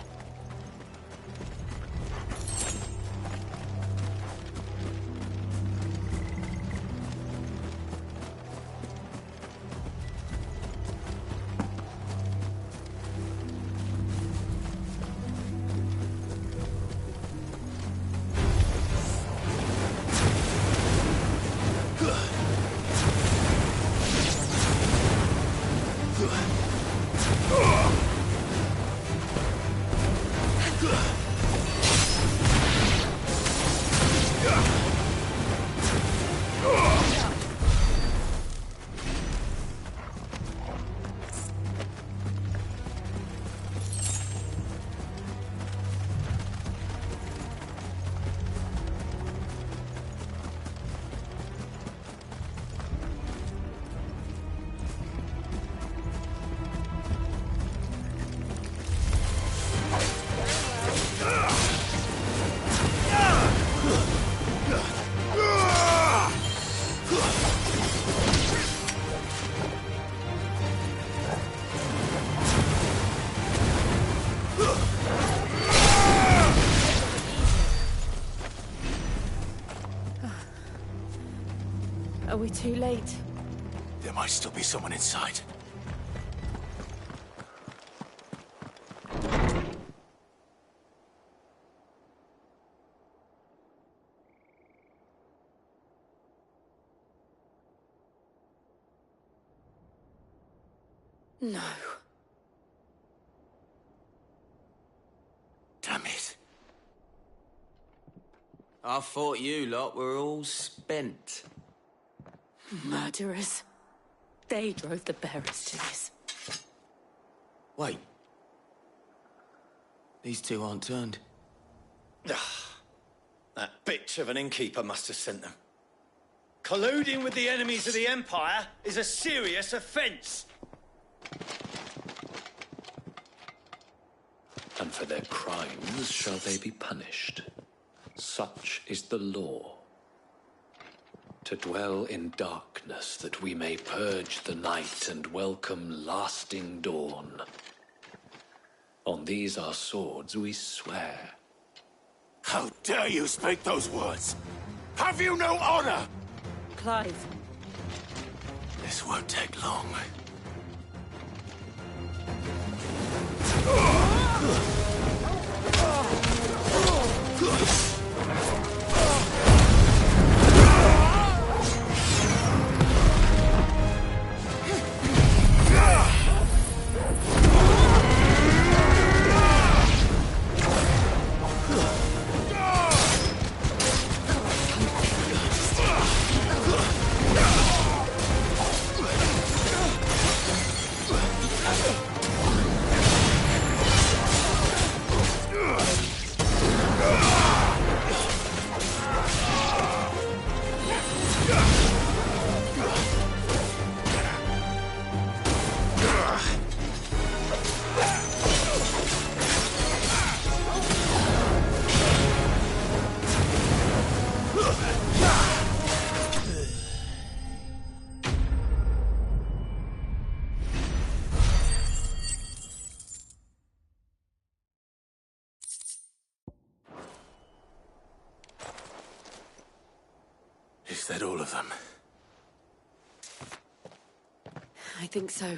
Are we too late? There might still be someone inside. No. Damn it. I thought you lot were all spent. Murderers. They drove the bearers to this. Wait. These two aren't turned. That bitch of an innkeeper must have sent them. Colluding with the enemies of the Empire is a serious offence. And for their crimes shall they be punished. Such is the law. To dwell in darkness that we may purge the night and welcome lasting dawn. On these our swords we swear. How dare you speak those words? Have you no honor? Clive. This won't take long. Is that all of them? I think so.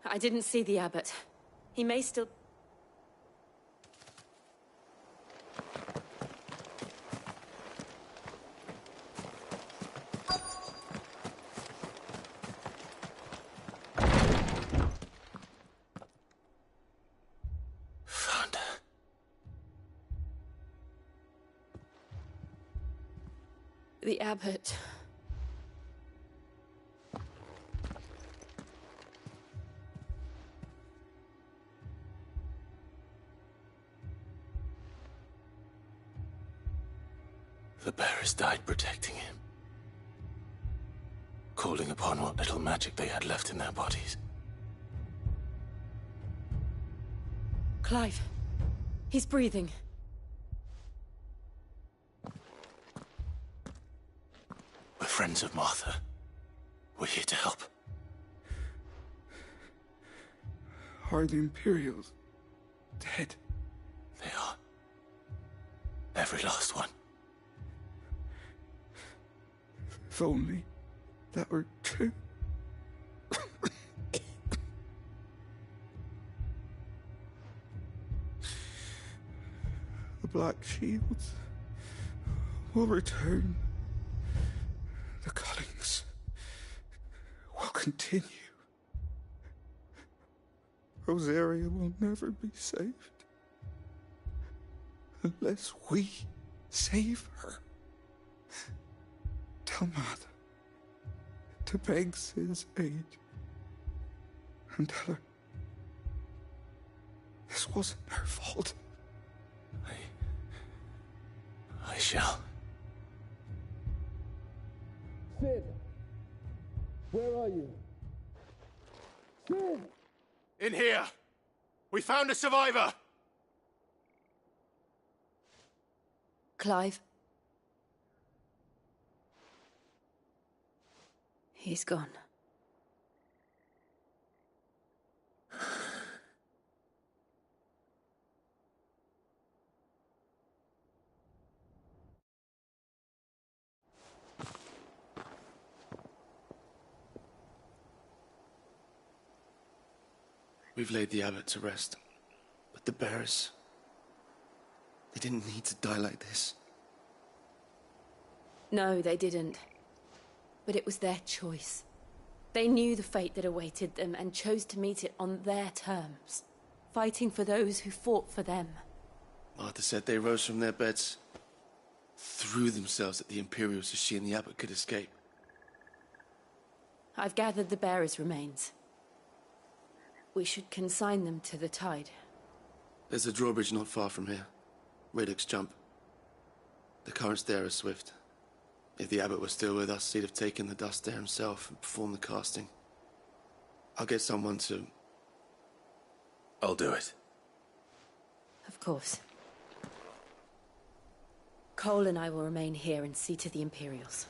I didn't see the abbot. He may still... Found her. The abbot... The bearers died protecting him. Calling upon what little magic they had left in their bodies. Clive. He's breathing. We're friends of Martha. We're here to help. Are the Imperials dead? They are. Every last one. If only that were true. The Black Shields will return. The Cullings will continue. Rosaria will never be saved unless we save her. Tell Mother to beg Sid's aid and tell her this wasn't her fault. I shall. Sid! Where are you? Sid! In here! We found a survivor! Clive. He's gone. We've laid the abbot to rest. But the bearers... they didn't need to die like this. No, they didn't. But it was their choice. They knew the fate that awaited them and chose to meet it on their terms, fighting for those who fought for them. Martha said they rose from their beds, threw themselves at the Imperials so she and the abbot could escape. I've gathered the bearers' remains. We should consign them to the tide. There's a drawbridge not far from here. Radix jump. The currents there are swift. If the abbot was still with us, he'd have taken the dust there himself and performed the casting. I'll get someone to... I'll do it. Of course. Cole and I will remain here and see to the Imperials.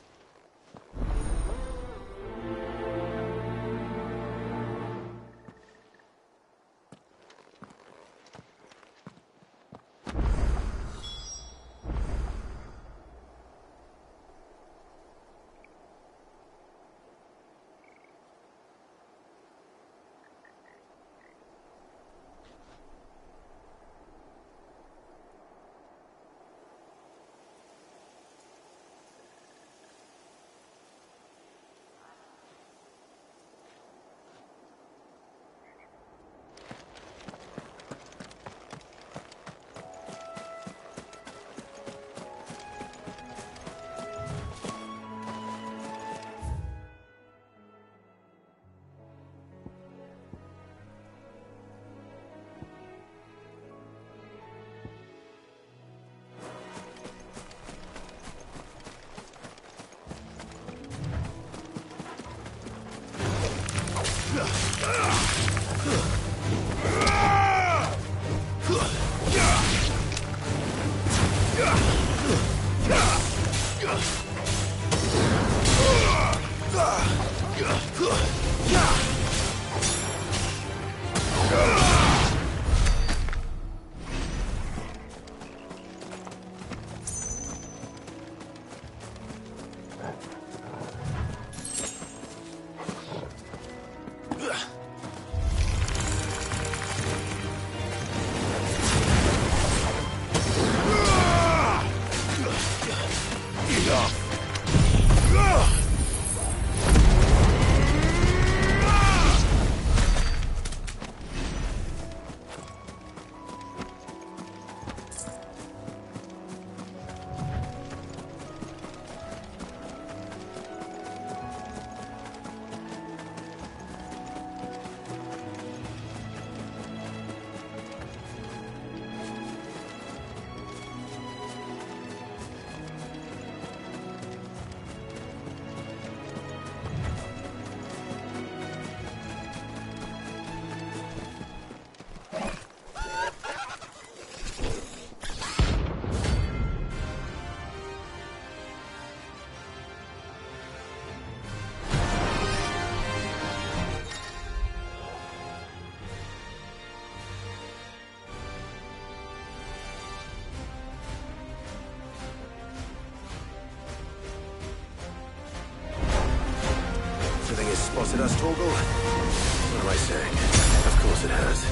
Spotted us, Torgal? What am I saying? Of course it has.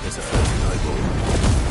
It's a floating eyeball.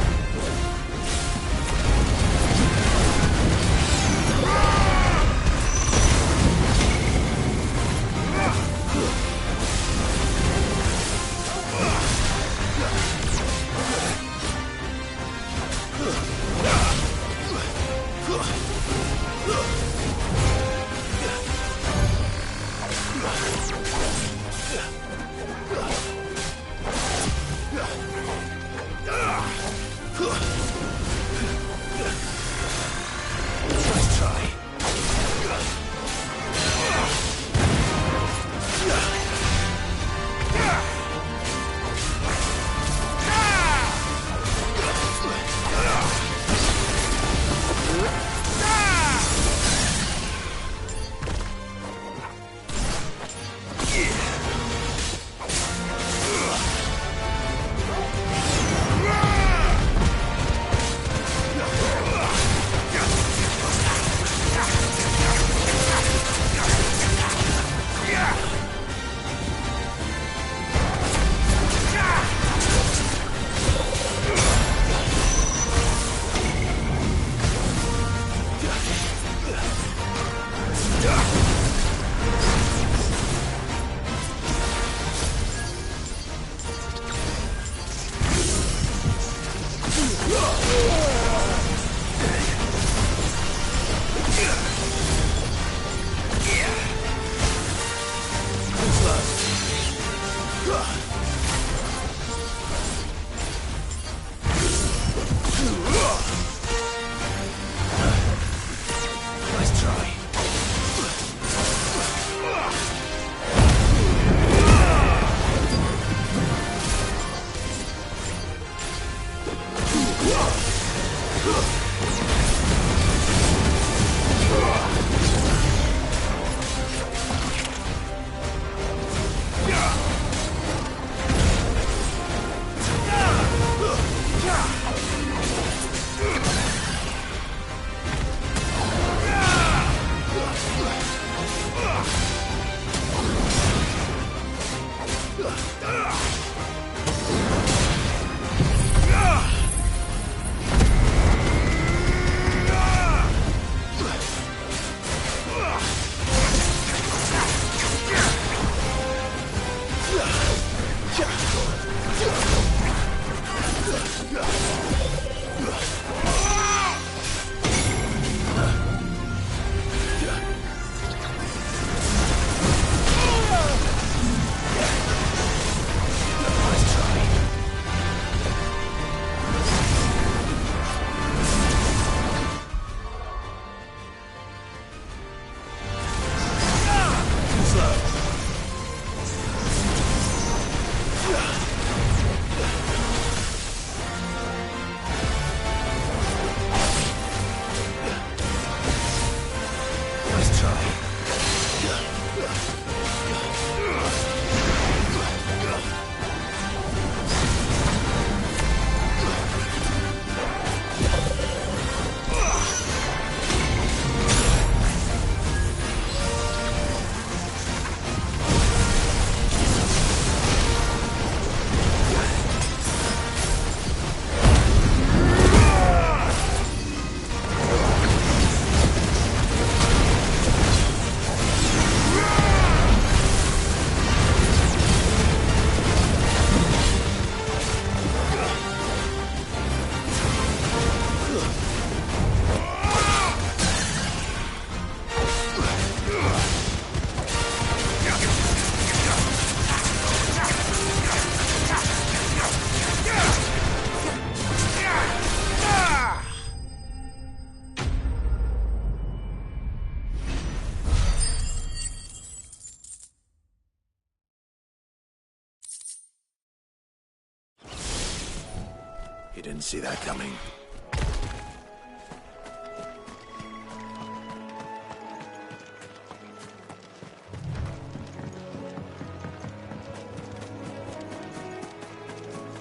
You didn't see that coming.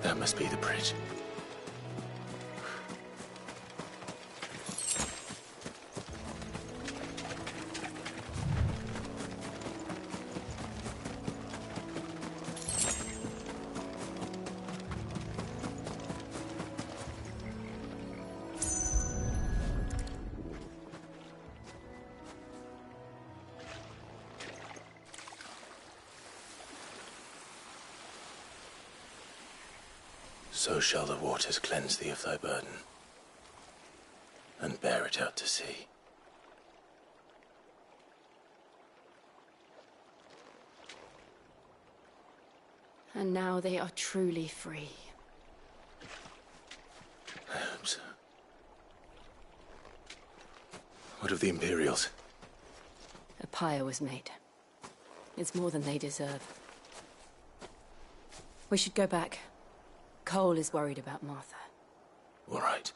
That must be the bridge. So shall the waters cleanse thee of thy burden, and bear it out to sea. And now they are truly free. I hope so. What of the Imperials? A pyre was made. It's more than they deserve. We should go back. Cole is worried about Martha. All right.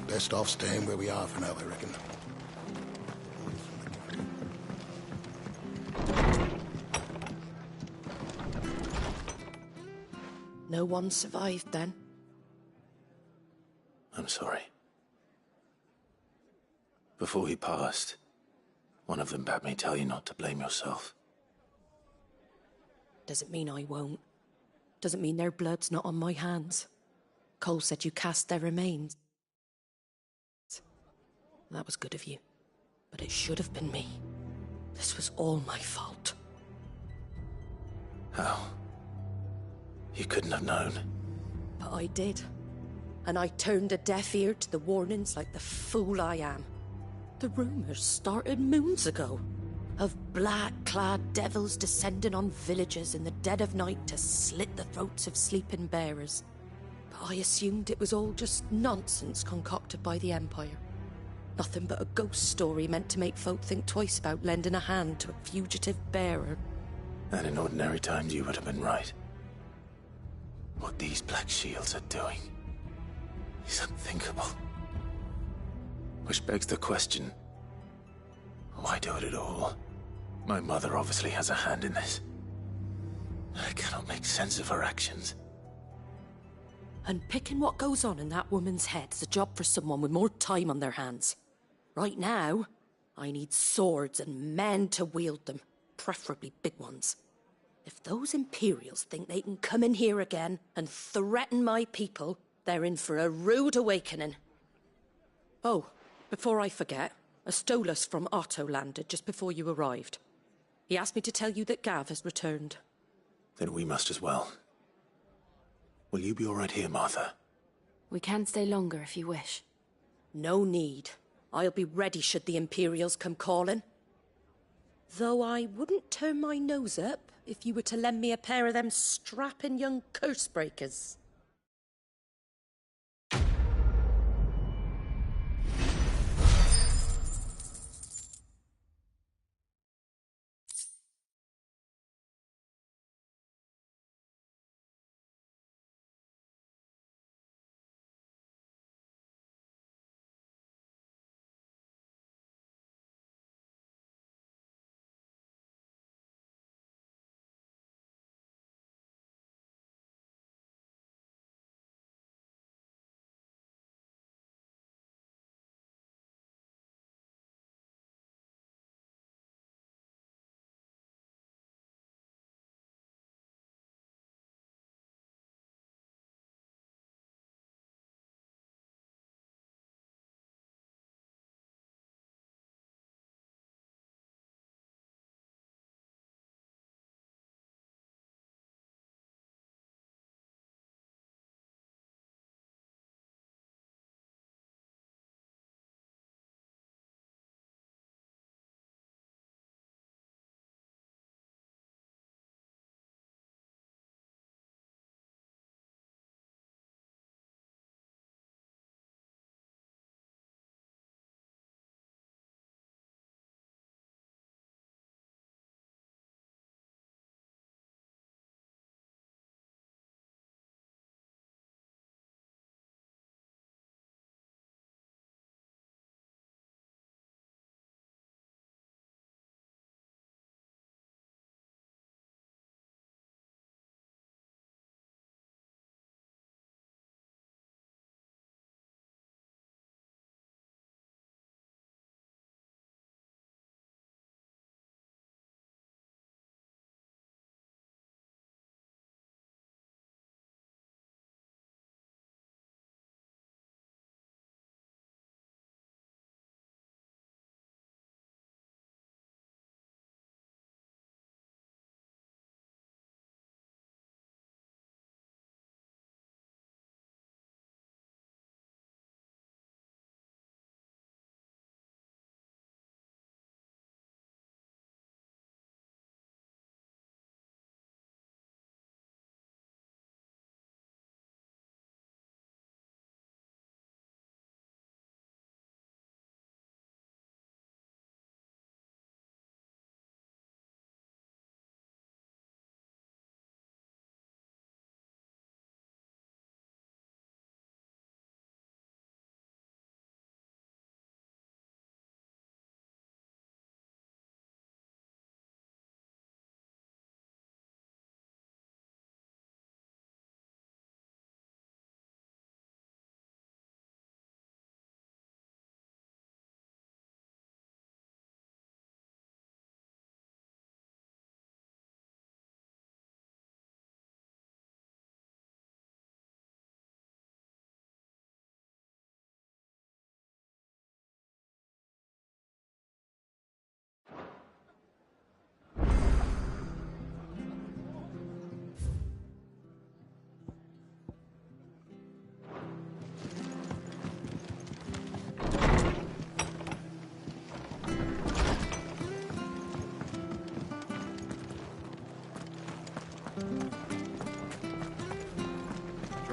Best off staying where we are for now, I reckon. No one survived then? I'm sorry. Before he passed, one of them bade me tell you not to blame yourself. Doesn't mean I won't. Doesn't mean their blood's not on my hands. Cole said you cast their remains. That was good of you. But it should have been me. This was all my fault. How? You couldn't have known. But I did. And I turned a deaf ear to the warnings like the fool I am. The rumours started moons ago. Of black-clad devils descending on villages in the dead of night to slit the throats of sleeping bearers. But I assumed it was all just nonsense concocted by the Empire. Nothing but a ghost story meant to make folk think twice about lending a hand to a fugitive bearer. And in ordinary times you would have been right. What these Black Shields are doing is unthinkable. Which begs the question, why do it at all? My mother obviously has a hand in this. I cannot make sense of her actions. Unpicking what goes on in that woman's head is a job for someone with more time on their hands. Right now, I need swords and men to wield them, preferably big ones. If those Imperials think they can come in here again and threaten my people, they're in for a rude awakening. Oh, before I forget, a Stolas from Otto landed just before you arrived. He asked me to tell you that Gav has returned. Then we must as well. Will you be all right here, Martha? We can stay longer if you wish. No need. I'll be ready should the Imperials come calling. Though I wouldn't turn my nose up if you were to lend me a pair of them strapping young curse breakers.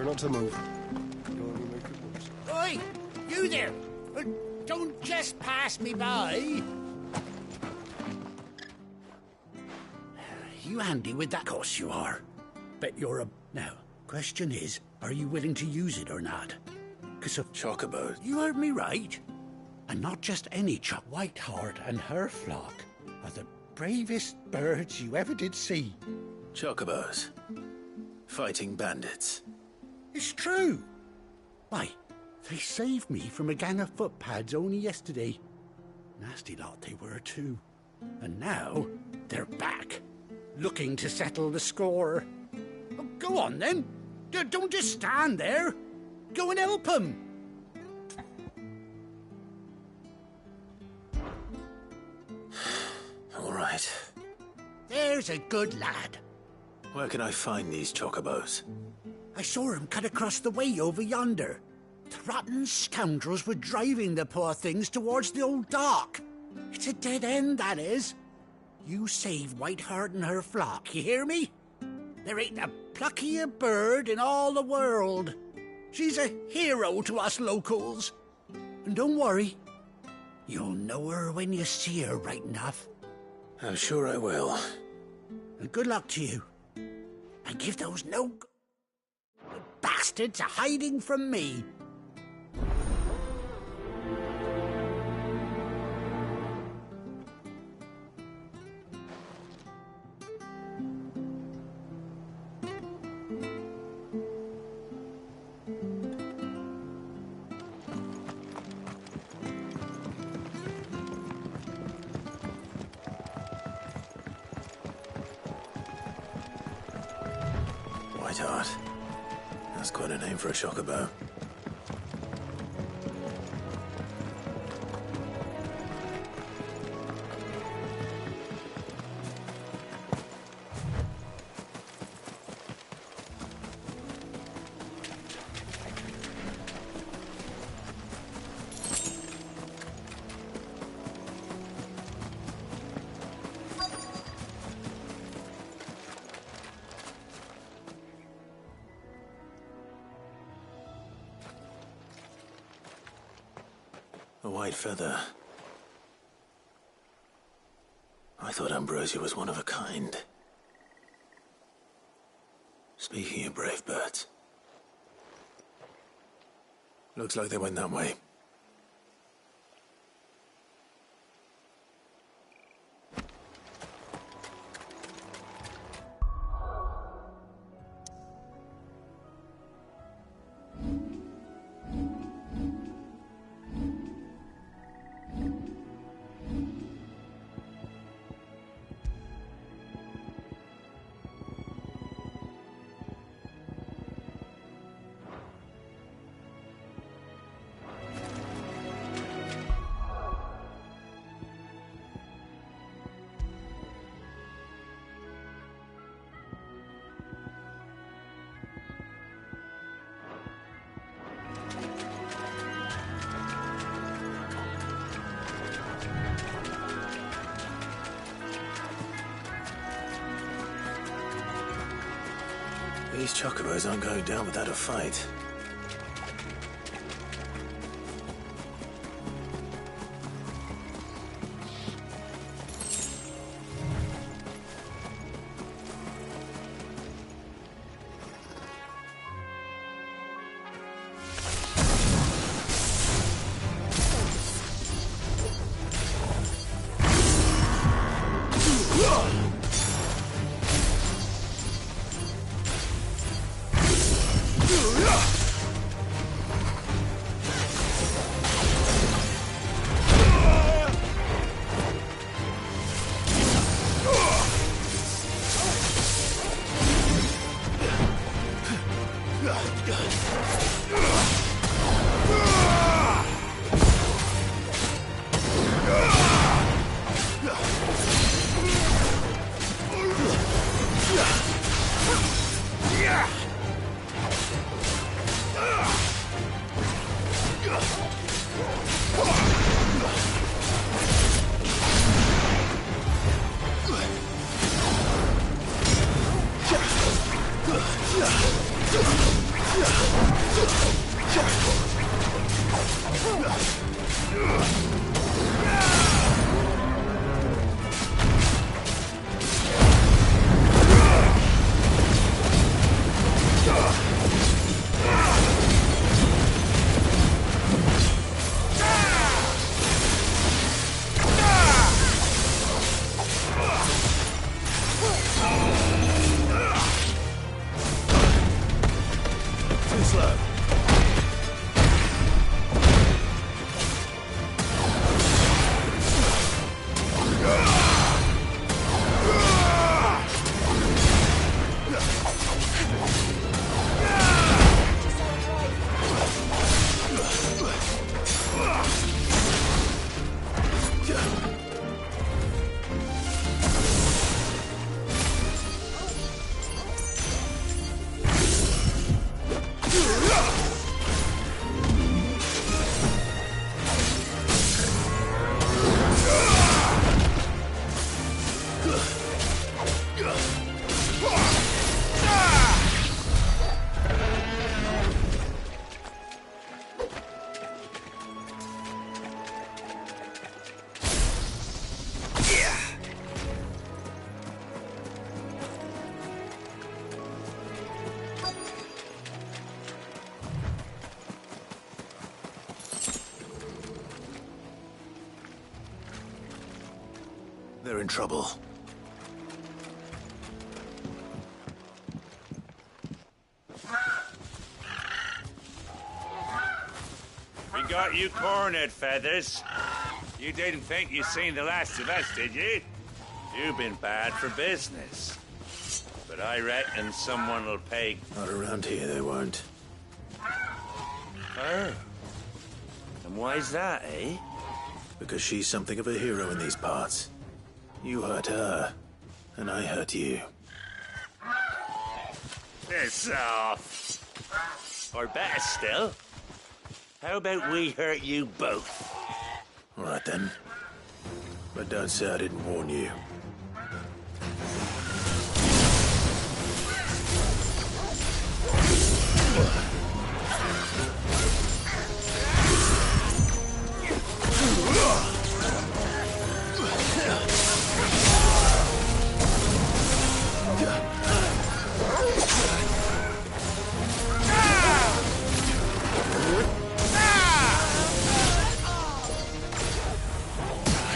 not to move. You'll only make it worse. Oi! You there! Don't just pass me by! You handy with that? Of course you are. Bet you're a... Now, question is, are you willing to use it or not? 'Cause of... Chocobos? You heard me right. And not just any Whiteheart and her flock are the bravest birds you ever did see. Chocobos. Fighting bandits. It's true. Why, they saved me from a gang of footpads only yesterday. Nasty lot they were too. And now, they're back, looking to settle the score. Oh, go on then. Don't just stand there. Go and help them. All right. There's a good lad. Where can I find these chocobos? I saw him cut across the way over yonder. The rotten scoundrels were driving the poor things towards the old dock. It's a dead end, that is. You save Whiteheart and her flock, you hear me? There ain't a pluckier bird in all the world. She's a hero to us locals. And don't worry, you'll know her when you see her right enough. I'm sure I will. And good luck to you. And give those bastards a hiding from me. Whiteheart. That's quite a name for a chocobo. A white feather. I thought Ambrosia was one of a kind. Speaking of brave birds. Looks like they went that way. These chocobos aren't going down without a fight. They're in trouble. We got you cornered, Feathers. You didn't think you'd seen the last of us, did you? You've been bad for business. But I reckon someone will pay... Not around here, they won't. Oh. And why's that, eh? Because she's something of a hero in these parts. You hurt her, and I hurt you. Piss off. Or better still, how about we hurt you both? All right, then. But don't say I didn't warn you.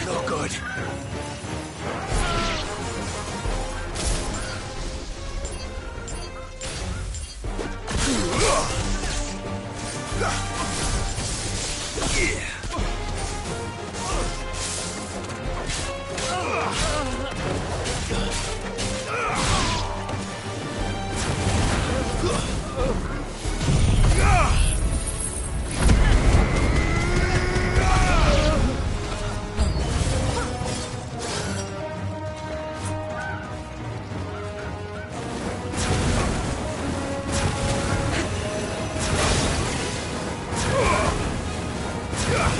No good. Yeah.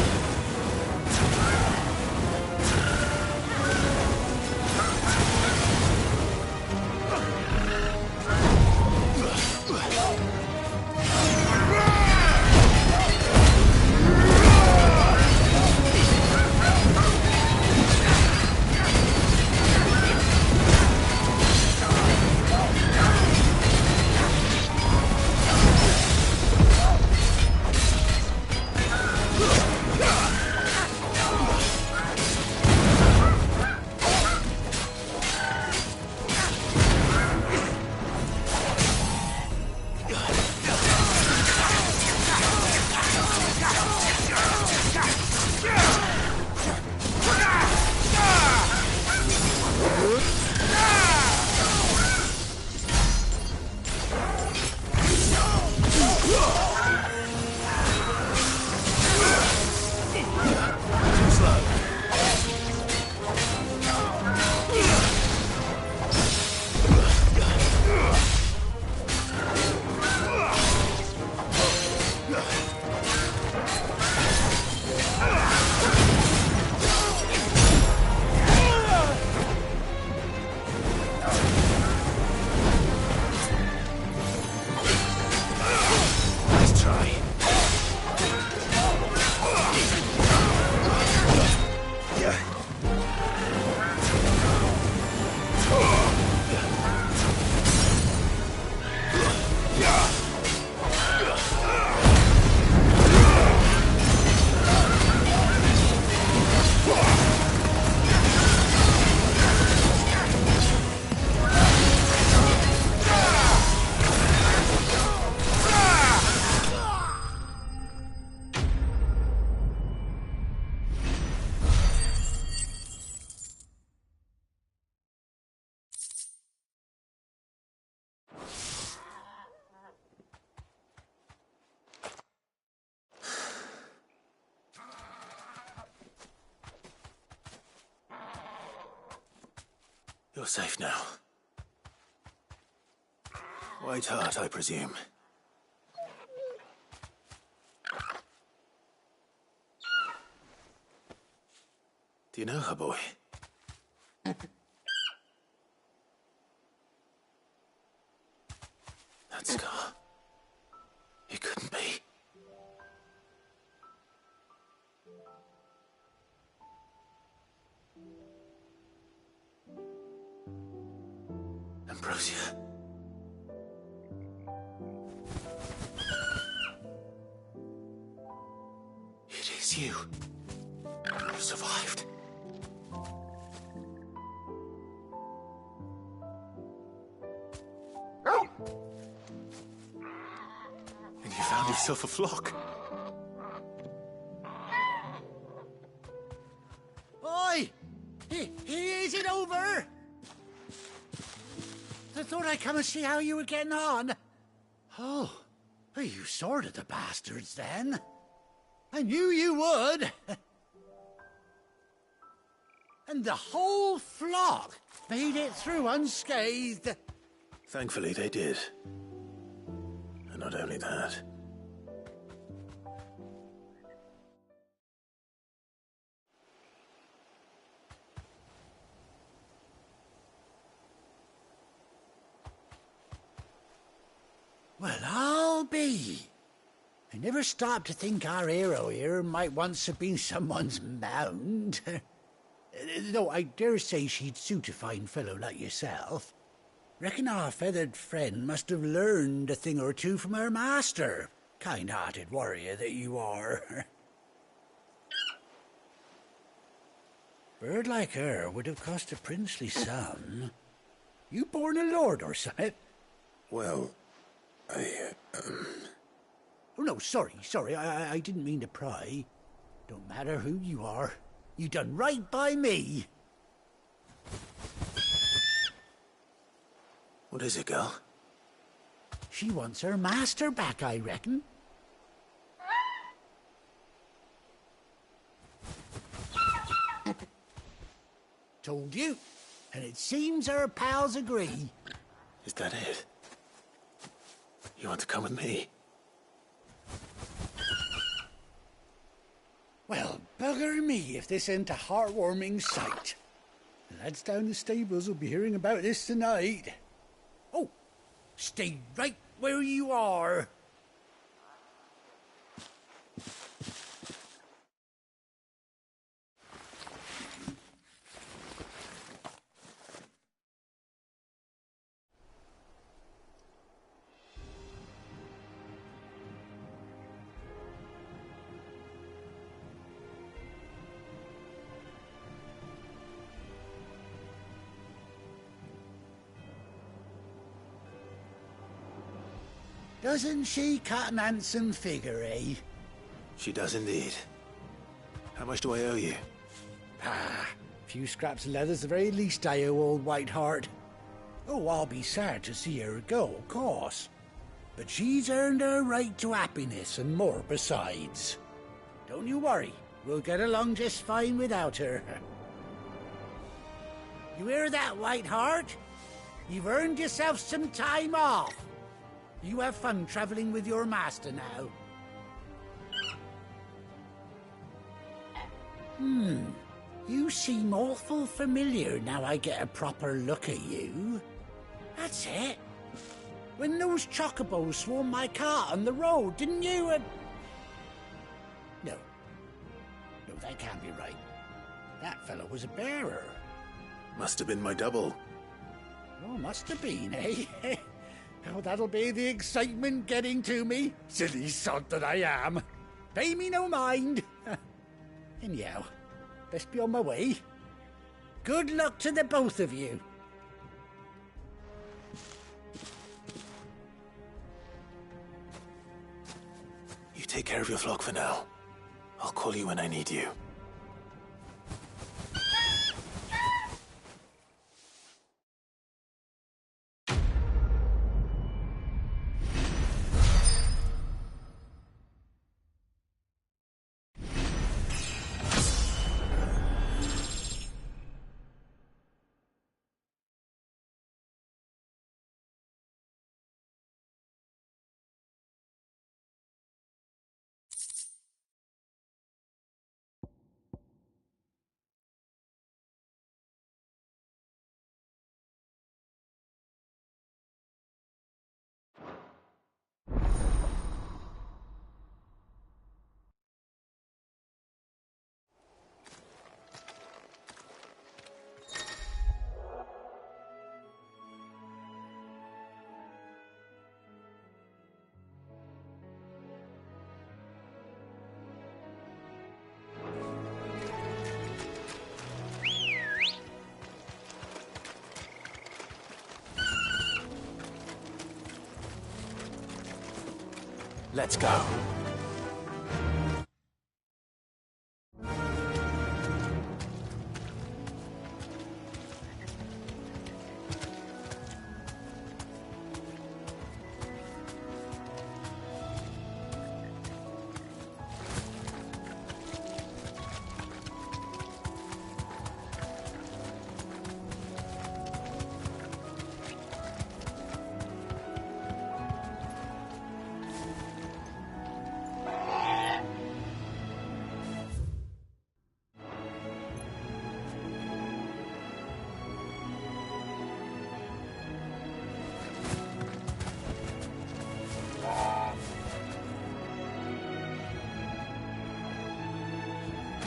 You're safe now. White Hart, I presume. Do you know her, boy? That scar. It couldn't be. Ambrosia. It is you. You survived. And you found yourself a flock. Oi! Is it over? I thought I'd come and see how you were getting on. Oh, well, you sorted the bastards then. I knew you would. And the whole flock made it through unscathed. Thankfully, they did. And not only that. Well, I'll be. I never stopped to think our hero here might once have been someone's mount. Though I dare say she'd suit a fine fellow like yourself. Reckon our feathered friend must have learned a thing or two from her master. Kind-hearted warrior that you are. Bird like her would have cost a princely sum. You born a lord or something? Well, Oh, no, sorry. I didn't mean to pry. Don't matter who you are. You done right by me. What is it, girl? She wants her master back, I reckon. Told you. And it seems her pals agree. Is that it? You want to come with me? Well, bugger me if this ain't a heartwarming sight. The lads down the stables will be hearing about this tonight. Oh, stay right where you are. Doesn't she cut an handsome figure, eh? She does indeed. How much do I owe you? Ah, a few scraps of leather's the very least I owe old Whiteheart. Oh, I'll be sad to see her go, of course. But she's earned her right to happiness and more besides. Don't you worry, we'll get along just fine without her. You hear that, Whiteheart? You've earned yourself some time off. You have fun traveling with your master now. You seem awful familiar now I get a proper look at you. That's it. When those chocobos swarmed my cart on the road, didn't you? No, that can't be right. That fellow was a bearer. Must have been my double. Oh, must have been, eh? Oh, that'll be the excitement getting to me. Silly sod that I am. Pay me no mind. Anyhow, best be on my way. Good luck to the both of you. You take care of your flock for now. I'll call you when I need you. Let's go.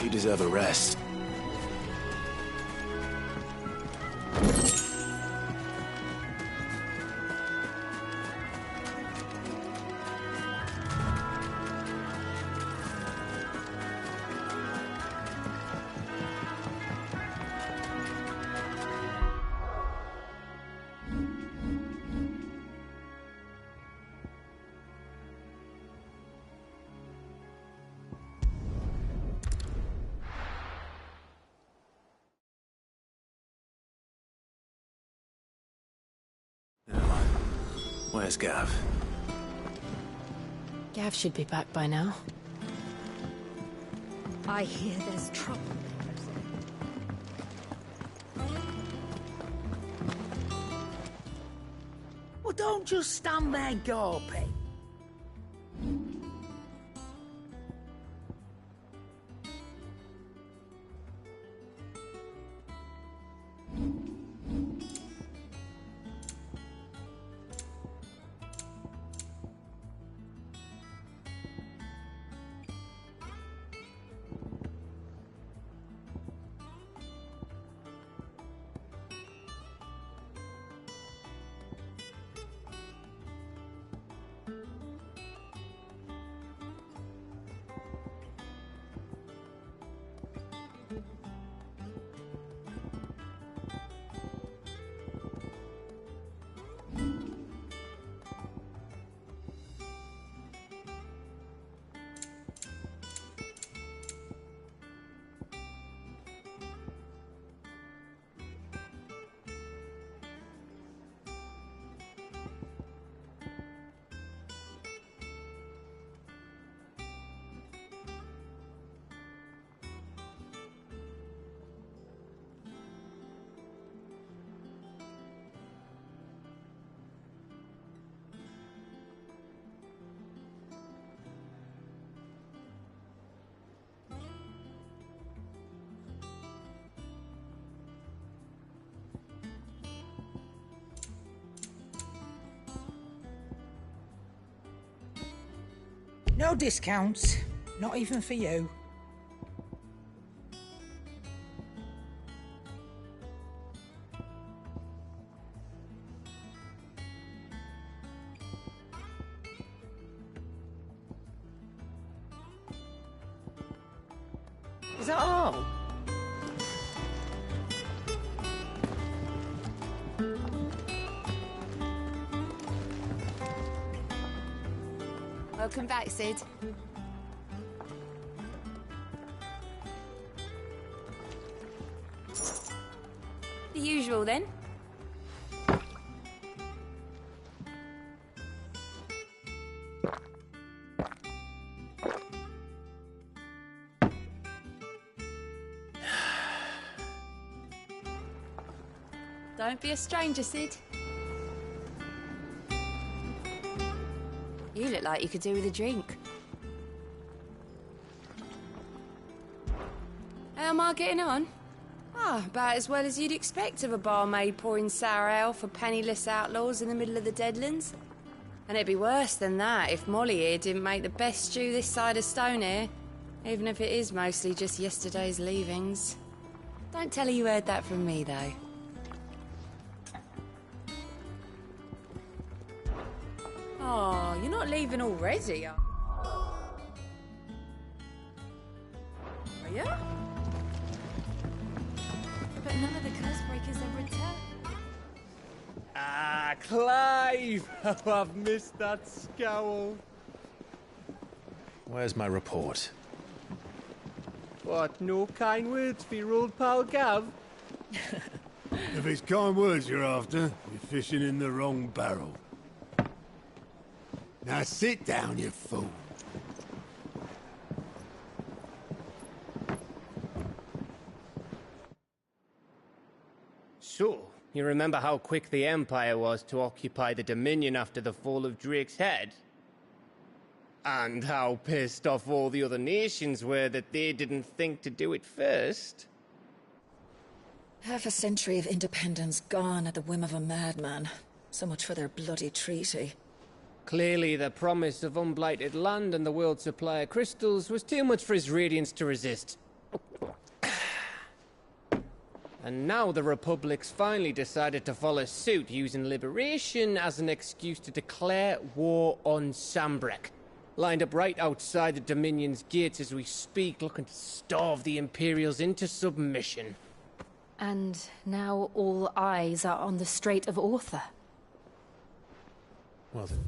You deserve a rest. Where's Gav? Gav should be back by now. I hear there's trouble. Well, don't just stand there gawping. No discounts, not even for you. Is that all? Welcome back, Sid. The usual, then. Don't be a stranger, Sid. You look like you could do with a drink. How am I getting on? About as well as you'd expect of a barmaid pouring sour ale for penniless outlaws in the middle of the Deadlands. And it'd be worse than that if Molly here didn't make the best stew this side of Stonehair, even if it is mostly just yesterday's leavings. Don't tell her you heard that from me, though. Oh, you're not leaving already, are you? But none of the curse breakers have returned. Ah, Clive! Oh, I've missed that scowl. Where's my report? What, no kind words for your old pal Gav? If it's kind words you're after, you're fishing in the wrong barrel. Now sit down, you fool. So, you remember how quick the Empire was to occupy the Dominion after the fall of Drake's head? And how pissed off all the other nations were that they didn't think to do it first? Half a century of independence gone at the whim of a madman. So much for their bloody treaty. Clearly, the promise of unblighted land and the world's supply of crystals was too much for his radiance to resist. And now the Republic's finally decided to follow suit, using liberation as an excuse to declare war on Sambrek. Lined up right outside the Dominion's gates as we speak, looking to starve the Imperials into submission. And now all eyes are on the Strait of Author. Well then.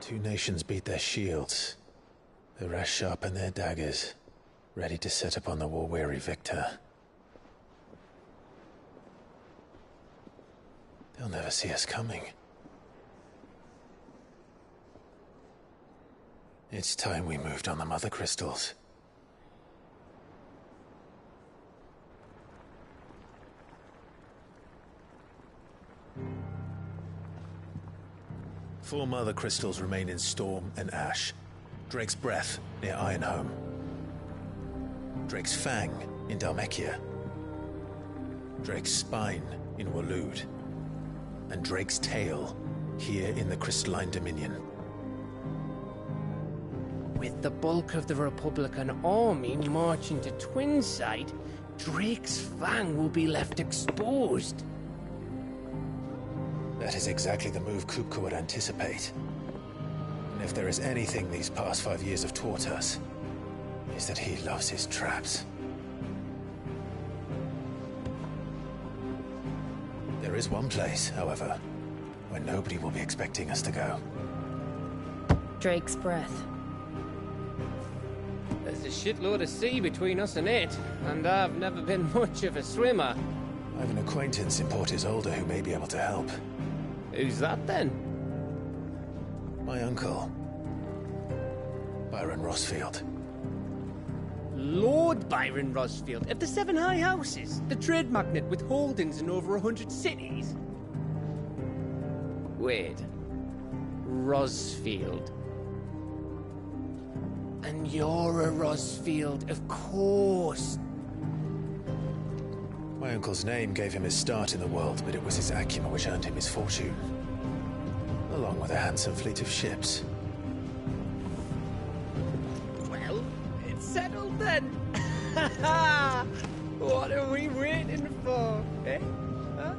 Two nations beat their shields. The rest sharpen their daggers, ready to set upon the war-weary victor. They'll never see us coming. It's time we moved on the mother crystals. Four mother crystals remain in Storm and Ash. Drake's Breath near Ironhome. Drake's Fang in Dhalmekia. Drake's Spine in Waloed. And Drake's Tail here in the Crystalline Dominion. With the bulk of the Republican army marching to Twinside, Drake's Fang will be left exposed. That is exactly the move Kupka would anticipate. And if there is anything these past 5 years have taught us, is that he loves his traps. There is one place, however, where nobody will be expecting us to go. Drake's Breath. There's a shitload of sea between us and it, and I've never been much of a swimmer. I have an acquaintance in Port Isolde who may be able to help. Who's that then? My uncle, Byron Rosfield. Lord Byron Rosfield of the Seven High Houses, the trade magnate with holdings in over 100 cities. Wait, Rosfield. And you're a Rosfield, of course. My uncle's name gave him his start in the world, but it was his acumen which earned him his fortune, along with a handsome fleet of ships. Well, it's settled then. What are we waiting for, eh? Huh?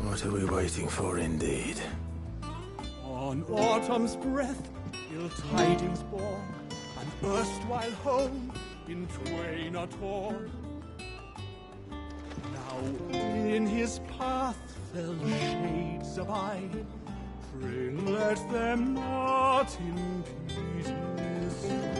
What are we waiting for, indeed? On autumn's breath, ill tidings born, an erstwhile home in twain are torn. Now in his path fell shades abide, pray let them not impede his thought.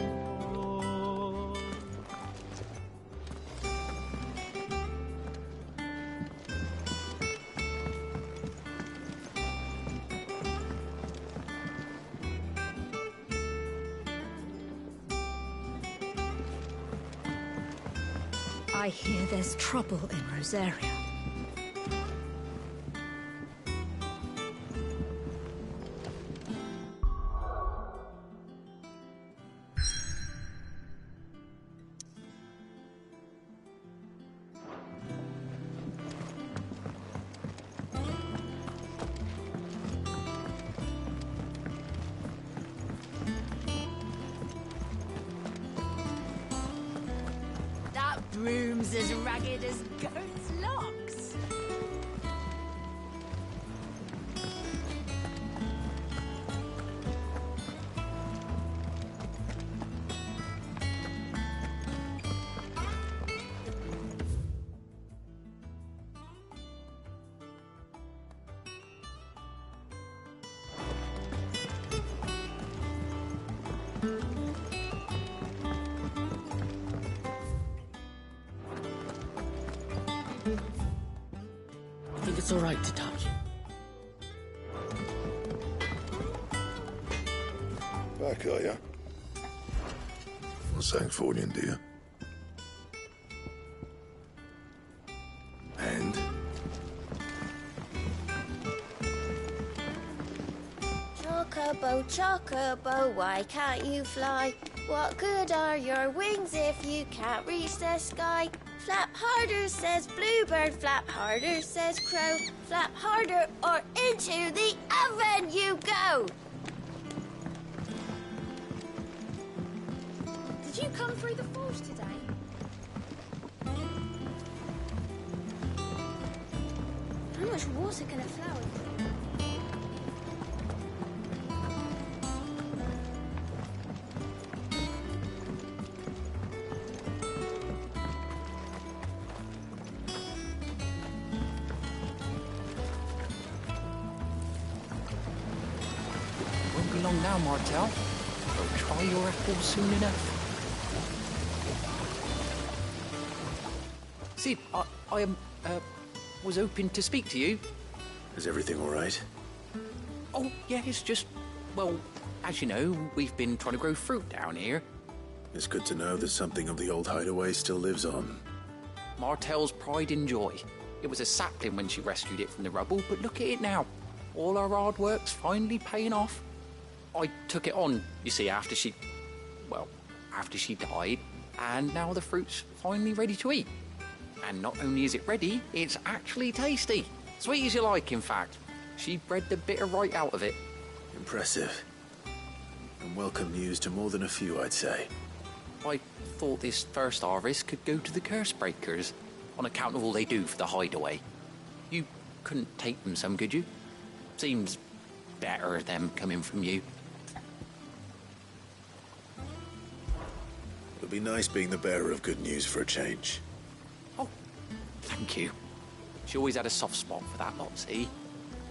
I hear there's trouble in Rosaria. Broom's as ragged as goat's locks. Think it's all right to touch? Back, are ya? Well, thanks for you, dear. And? Chocobo, Chocobo, why can't you fly? What good are your wings if you can't reach the sky? Flap harder, says Bluebird, flap harder, says Crow. Flap harder or into the oven you go! Did you come through the forge today? How much water can it flow through? Won't be long now, Martel. Go try your apples soon enough. Sid, I was hoping to speak to you. Is everything all right? Oh, yeah, it's just, well, as you know, we've been trying to grow fruit down here. It's good to know that something of the old hideaway still lives on. Martel's pride and joy. It was a sapling when she rescued it from the rubble, but look at it now. All our hard work's finally paying off. I took it on, you see, after she died. and now the fruit's finally ready to eat. And not only is it ready, it's actually tasty. Sweet as you like, in fact. She bred the bitter right out of it. Impressive. And welcome news to more than a few, I'd say. I thought this first harvest could go to the curse breakers, on account of all they do for the hideaway. You couldn't take them some, could you? Seems better them coming from you. It'll be nice being the bearer of good news for a change. Thank you. She always had a soft spot for that lot, see?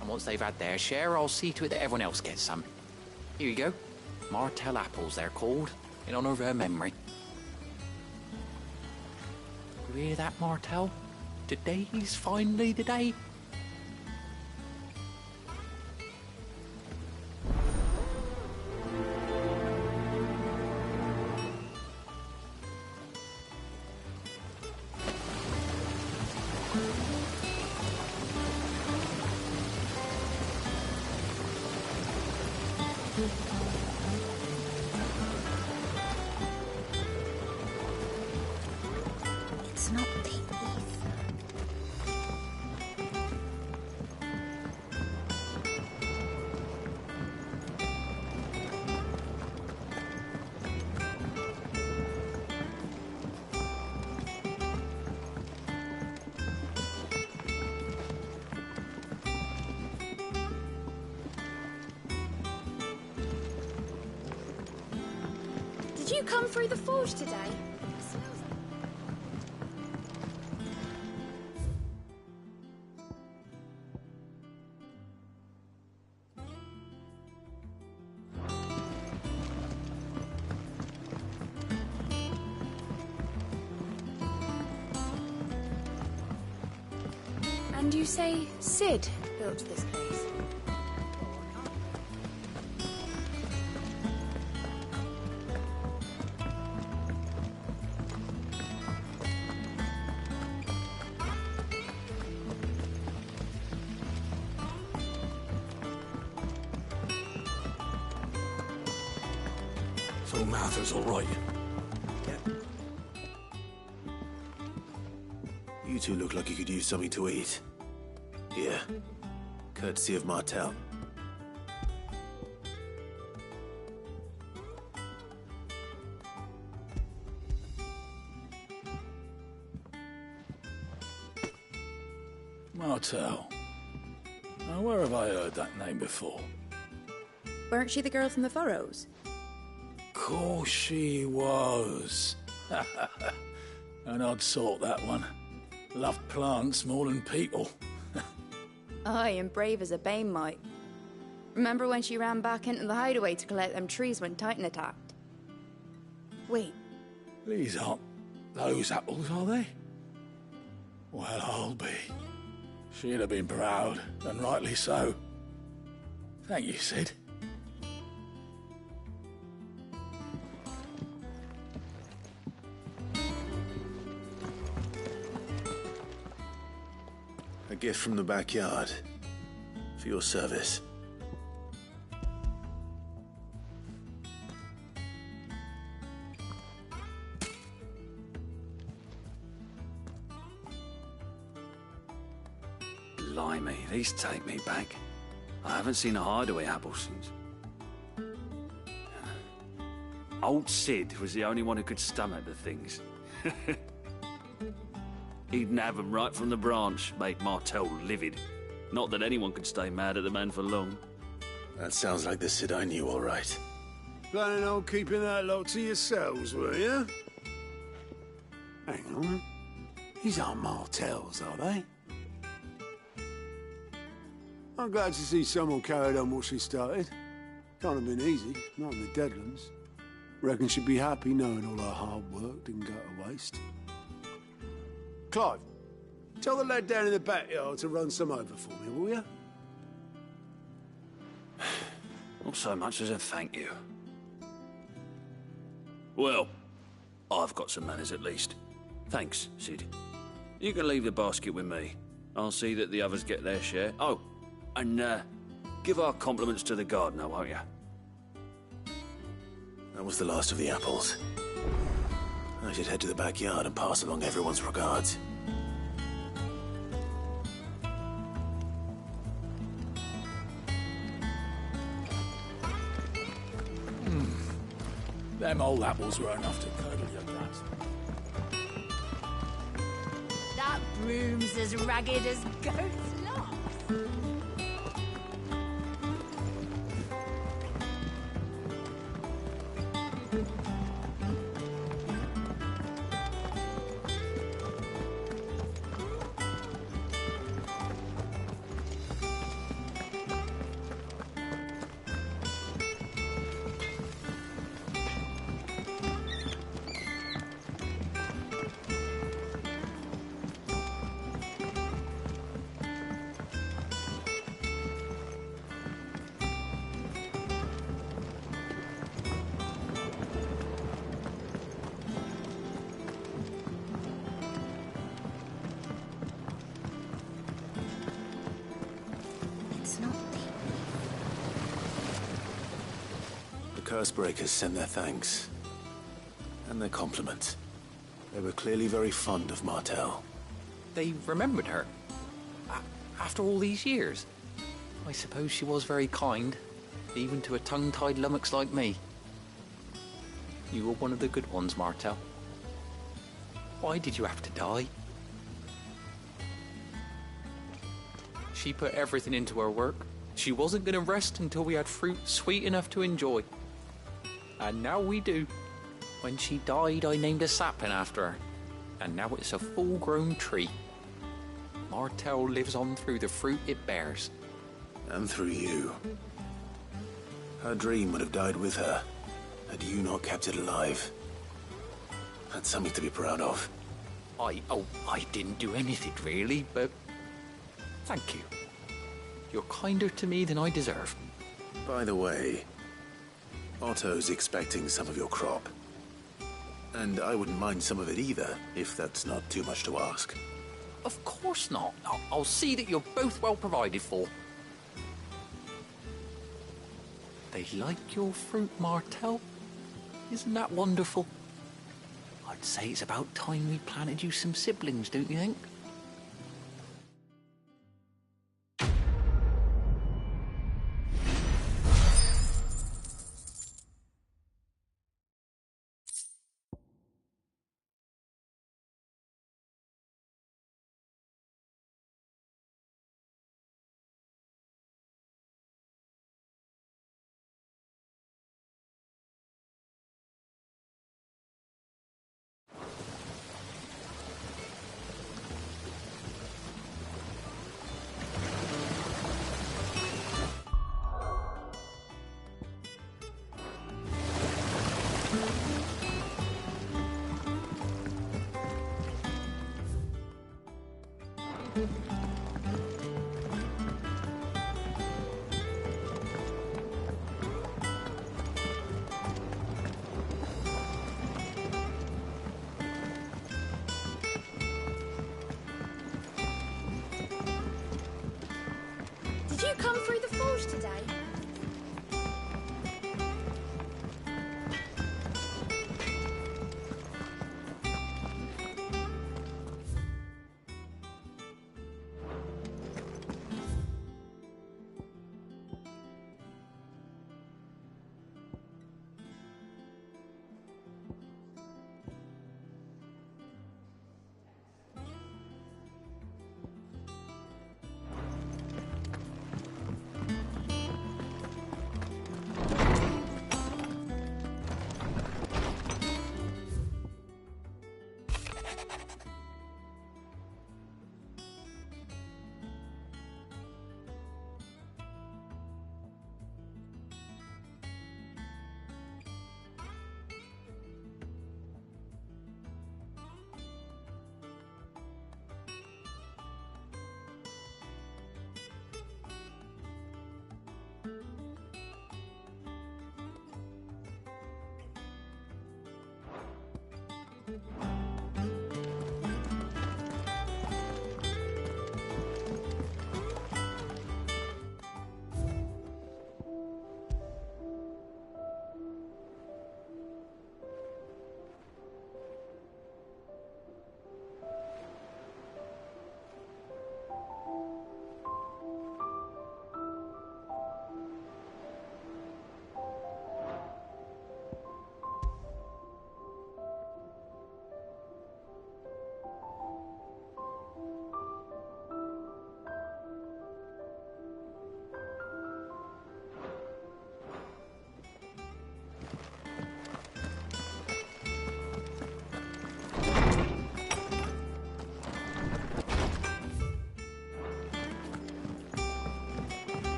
And once they've had their share, I'll see to it that everyone else gets some. Here you go. Martell apples, they're called, in honor of her memory. You hear that, Martell? Today's finally the day. It's not the thief. Did you come through the forge today? And you say Sid built this place? So Martha's all right. You two look like you could use something to eat. Here. Courtesy of Martell. Martell. Now, where have I heard that name before? Weren't she the girl from the Furrows? Course she was. An odd sort, that one. Loved plants more than people. Aye, and brave as a bane might. Remember when she ran back into the hideaway to collect them trees when Titan attacked? Wait. These aren't those apples, are they? Well, I'll be. She'd have been proud, and rightly so. Thank you, Sid. A gift from the backyard. For your service. Blimey, these take me back. I haven't seen a hideaway apple since. Old Sid was the only one who could stomach the things. He'd nab 'em right from the branch, make Martell livid. Not that anyone could stay mad at the man for long. That sounds like the Sid I knew, all right. Planning on keeping that lot to yourselves, were you? Hang on. These aren't Martells, are they? I'm glad to see someone carried on what she started. Can't have been easy, not in the Deadlands. Reckon she'd be happy knowing all her hard work didn't go to waste. Clive, tell the lad down in the backyard to run some over for me, will you? Not so much as a thank you. Well, I've got some manners at least. Thanks, Sid. You can leave the basket with me. I'll see that the others get their share. Oh, and give our compliments to the gardener, won't you? That was the last of the apples. I should head to the backyard and pass along everyone's regards. Them old apples were enough to curdle your guts. That broom's as ragged as goat's locks. Cursebreakers send their thanks. And their compliments. They were clearly very fond of Martel. They remembered her? After all these years? I suppose she was very kind, even to a tongue-tied lummox like me. You were one of the good ones, Martel. Why did you have to die? She put everything into her work. She wasn't going to rest until we had fruit sweet enough to enjoy. And now we do. When she died, I named a sapling after her. And now it's a full-grown tree. Martel lives on through the fruit it bears. And through you. Her dream would have died with her, had you not kept it alive. That's something to be proud of. I didn't do anything really, but thank you. You're kinder to me than I deserve. By the way, Otto's expecting some of your crop. And I wouldn't mind some of it either, if that's not too much to ask. Of course not. I'll see that you're both well provided for. They like your fruit, Martel. Isn't that wonderful? I'd say it's about time we planted you some siblings, don't you think? Did you come through the forge today?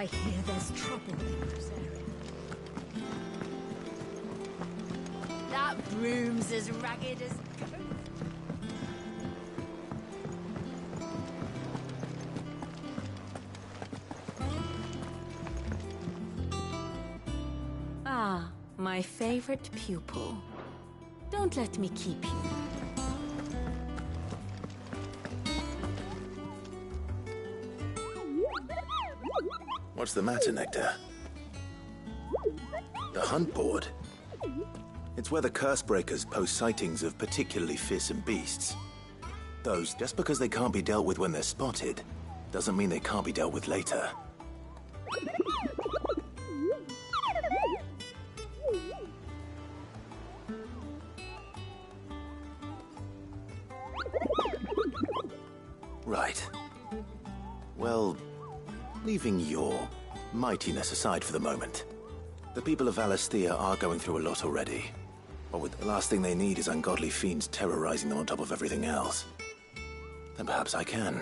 I hear there's trouble in this area. That broom's as ragged as ghost. Ah, my favorite pupil. Don't let me keep you. What's the matter, Nectar? The hunt board? It's where the Cursebreakers post sightings of particularly fearsome beasts. Those, just because they can't be dealt with when they're spotted, doesn't mean they can't be dealt with later. Right. Well, leaving your mightiness aside for the moment, the people of Valisthea are going through a lot already. But with the last thing they need is ungodly fiends terrorizing them on top of everything else. Then perhaps I can.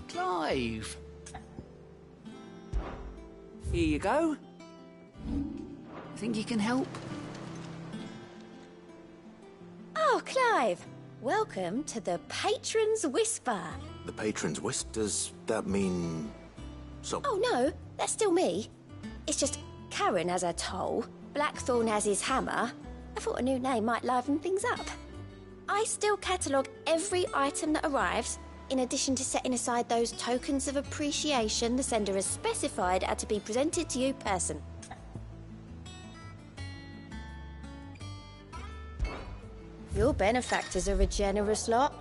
Clive! Here you go. Think you can help? Oh, Clive! Welcome to the Patron's Whisper. The Patron's Wisp? Does that mean... so... Oh, no, that's still me. It's just Karen has her toll, Blackthorn has his hammer. I thought a new name might liven things up. I still catalogue every item that arrives, in addition to setting aside those tokens of appreciation the sender has specified are to be presented to you person. Your benefactors are a generous lot.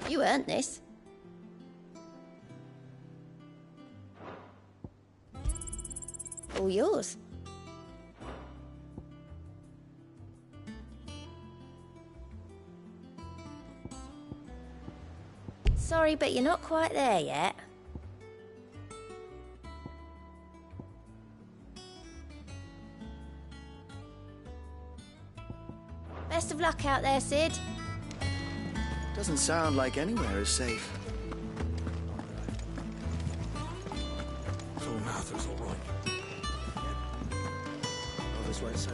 You earned this. All yours. Sorry, but you're not quite there yet. Best of luck out there, Sid. Doesn't sound like anywhere is safe. point. Others won't say.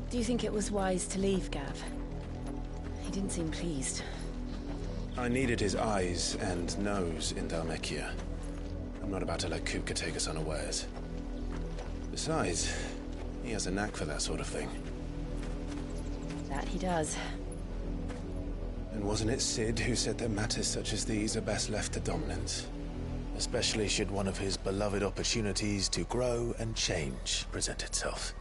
Do you think it was wise to leave, Gav? He didn't seem pleased. I needed his eyes and nose in Dhalmekia. I'm not about to let Kupka take us unawares. Besides, he has a knack for that sort of thing. That he does. And wasn't it Sid who said that matters such as these are best left to dominance? Especially should one of his beloved opportunities to grow and change present itself.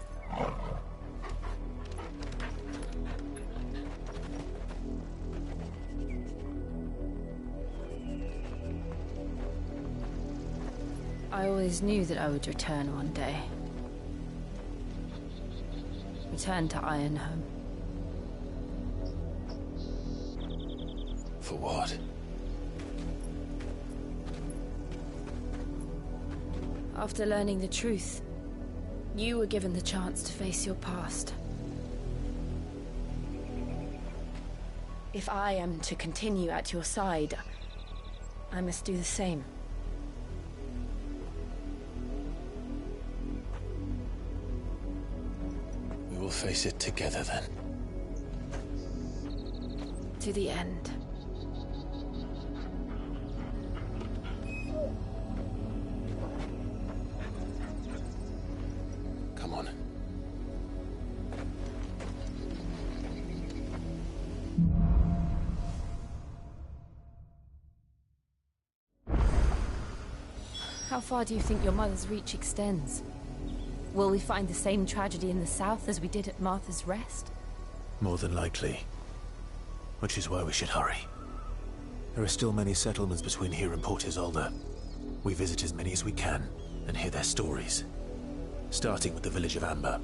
I always knew that I would return one day. Return to Ironhome. For what? After learning the truth, you were given the chance to face your past. If I am to continue at your side, I must do the same. We will face it together then. To the end. Come on. How far do you think your mother's reach extends? Will we find the same tragedy in the south as we did at Martha's Rest? More than likely. Which is why we should hurry. There are still many settlements between here and Port Isolde. We visit as many as we can and hear their stories. Starting with the village of Amber.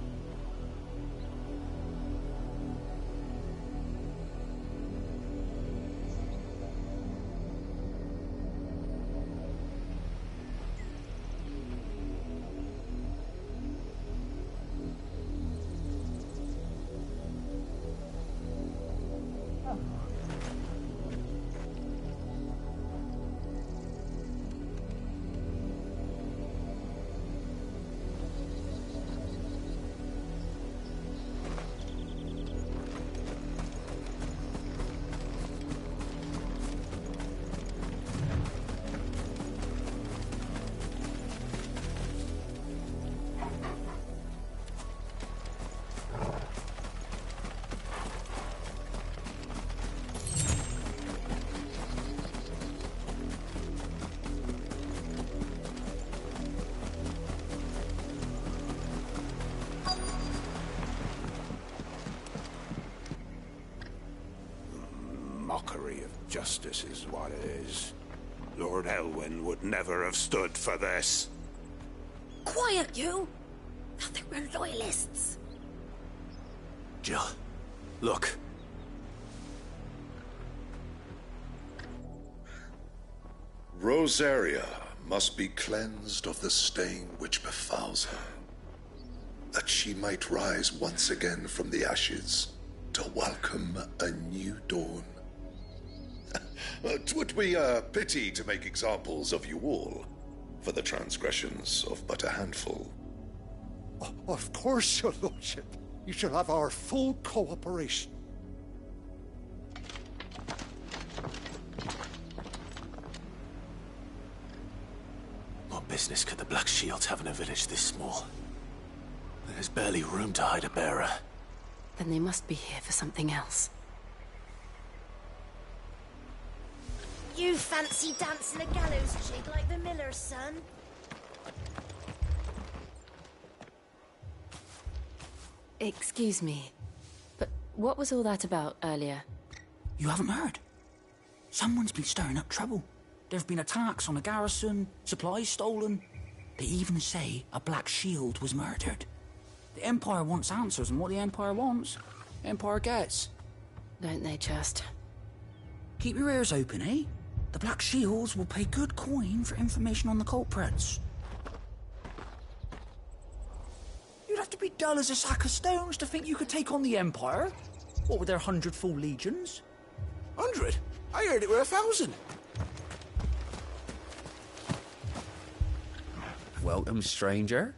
Mockery of justice is what it is. Lord Elwyn would never have stood for this. Quiet, you! Thought they were loyalists. Jill, look. Rosaria must be cleansed of the stain which befouls her, that she might rise once again from the ashes to welcome a new dawn. 'Twould be a pity to make examples of you all, for the transgressions of but a handful. Of course, your lordship. You shall have our full cooperation. What business could the Black Shields have in a village this small? There's barely room to hide a bearer. Then they must be here for something else. You fancy dancing a gallows jig like the miller's son? Excuse me, but what was all that about earlier? You haven't heard? Someone's been stirring up trouble. There have been attacks on the garrison, supplies stolen. They even say a Black Shield was murdered. The Empire wants answers, and what the Empire wants, the Empire gets. Don't they just? Keep your ears open, eh? The Black Shields will pay good coin for information on the culprits. You'd have to be dull as a sack of stones to think you could take on the Empire. What with their 100 full legions? 100? I heard it were 1,000. Welcome, stranger.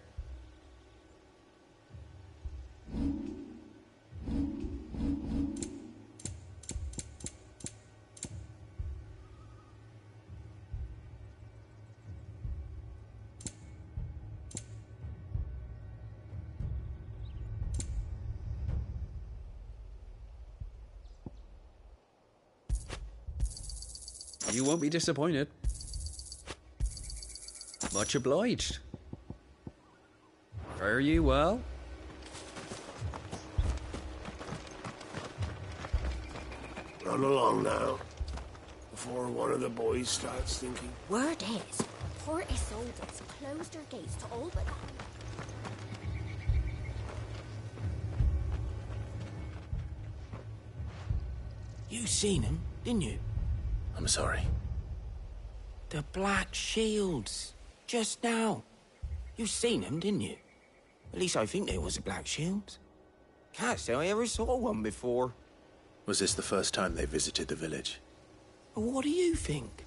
You won't be disappointed. Much obliged. Fare you well? Run along now, before one of the boys starts thinking. Word is, Port Isolde's closed their gates to all but You seen him, didn't you? I'm sorry. The Black Shields. Just now. You seen them, didn't you? At least I think there was a Black Shield. Can't say I ever saw one before. Was this the first time they visited the village? What do you think?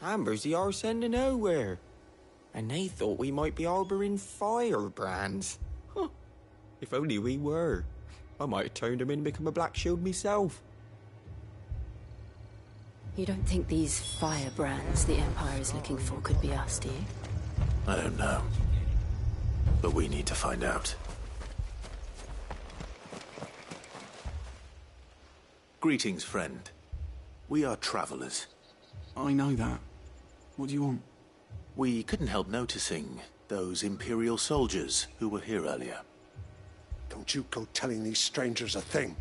Amber's the arse end of nowhere. And they thought we might be harbouring firebrands. Huh. If only we were. I might have turned them in and become a Black Shield myself. You don't think these firebrands the Empire is looking for could be us, do you? I don't know. But we need to find out. Greetings, friend. We are travelers. I know that. What do you want? We couldn't help noticing those Imperial soldiers who were here earlier. Don't you go telling these strangers a thing.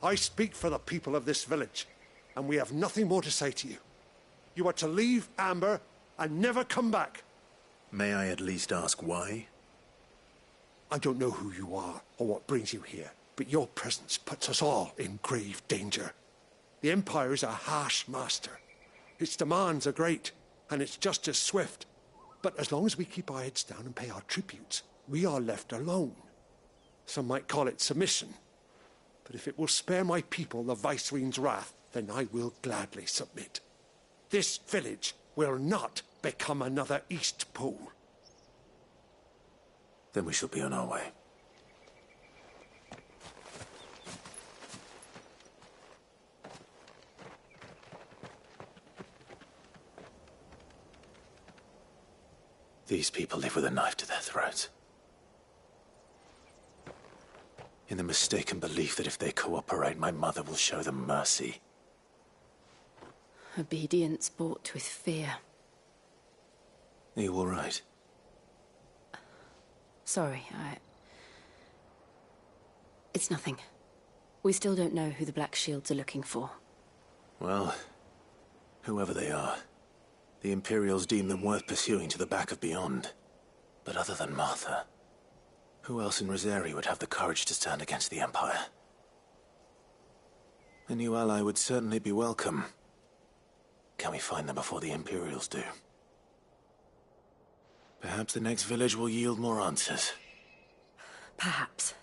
I speak for the people of this village, and we have nothing more to say to you. You are to leave Amber and never come back. May I at least ask why? I don't know who you are or what brings you here, but your presence puts us all in grave danger. The Empire is a harsh master. Its demands are great, and its justice swift. But as long as we keep our heads down and pay our tributes, we are left alone. Some might call it submission. But if it will spare my people the Viceroy's wrath, then I will gladly submit. This village will not become another East Pool. Then we shall be on our way. These people live with a knife to their throats. In the mistaken belief that if they cooperate, my mother will show them mercy. Obedience bought with fear. Are you all right? Sorry, It's nothing. We still don't know who the Black Shields are looking for. Well, whoever they are, the Imperials deem them worth pursuing to the back of beyond. But other than Martha, who else in Rosari would have the courage to stand against the Empire? A new ally would certainly be welcome. Can we find them before the Imperials do? Perhaps the next village will yield more answers. Perhaps.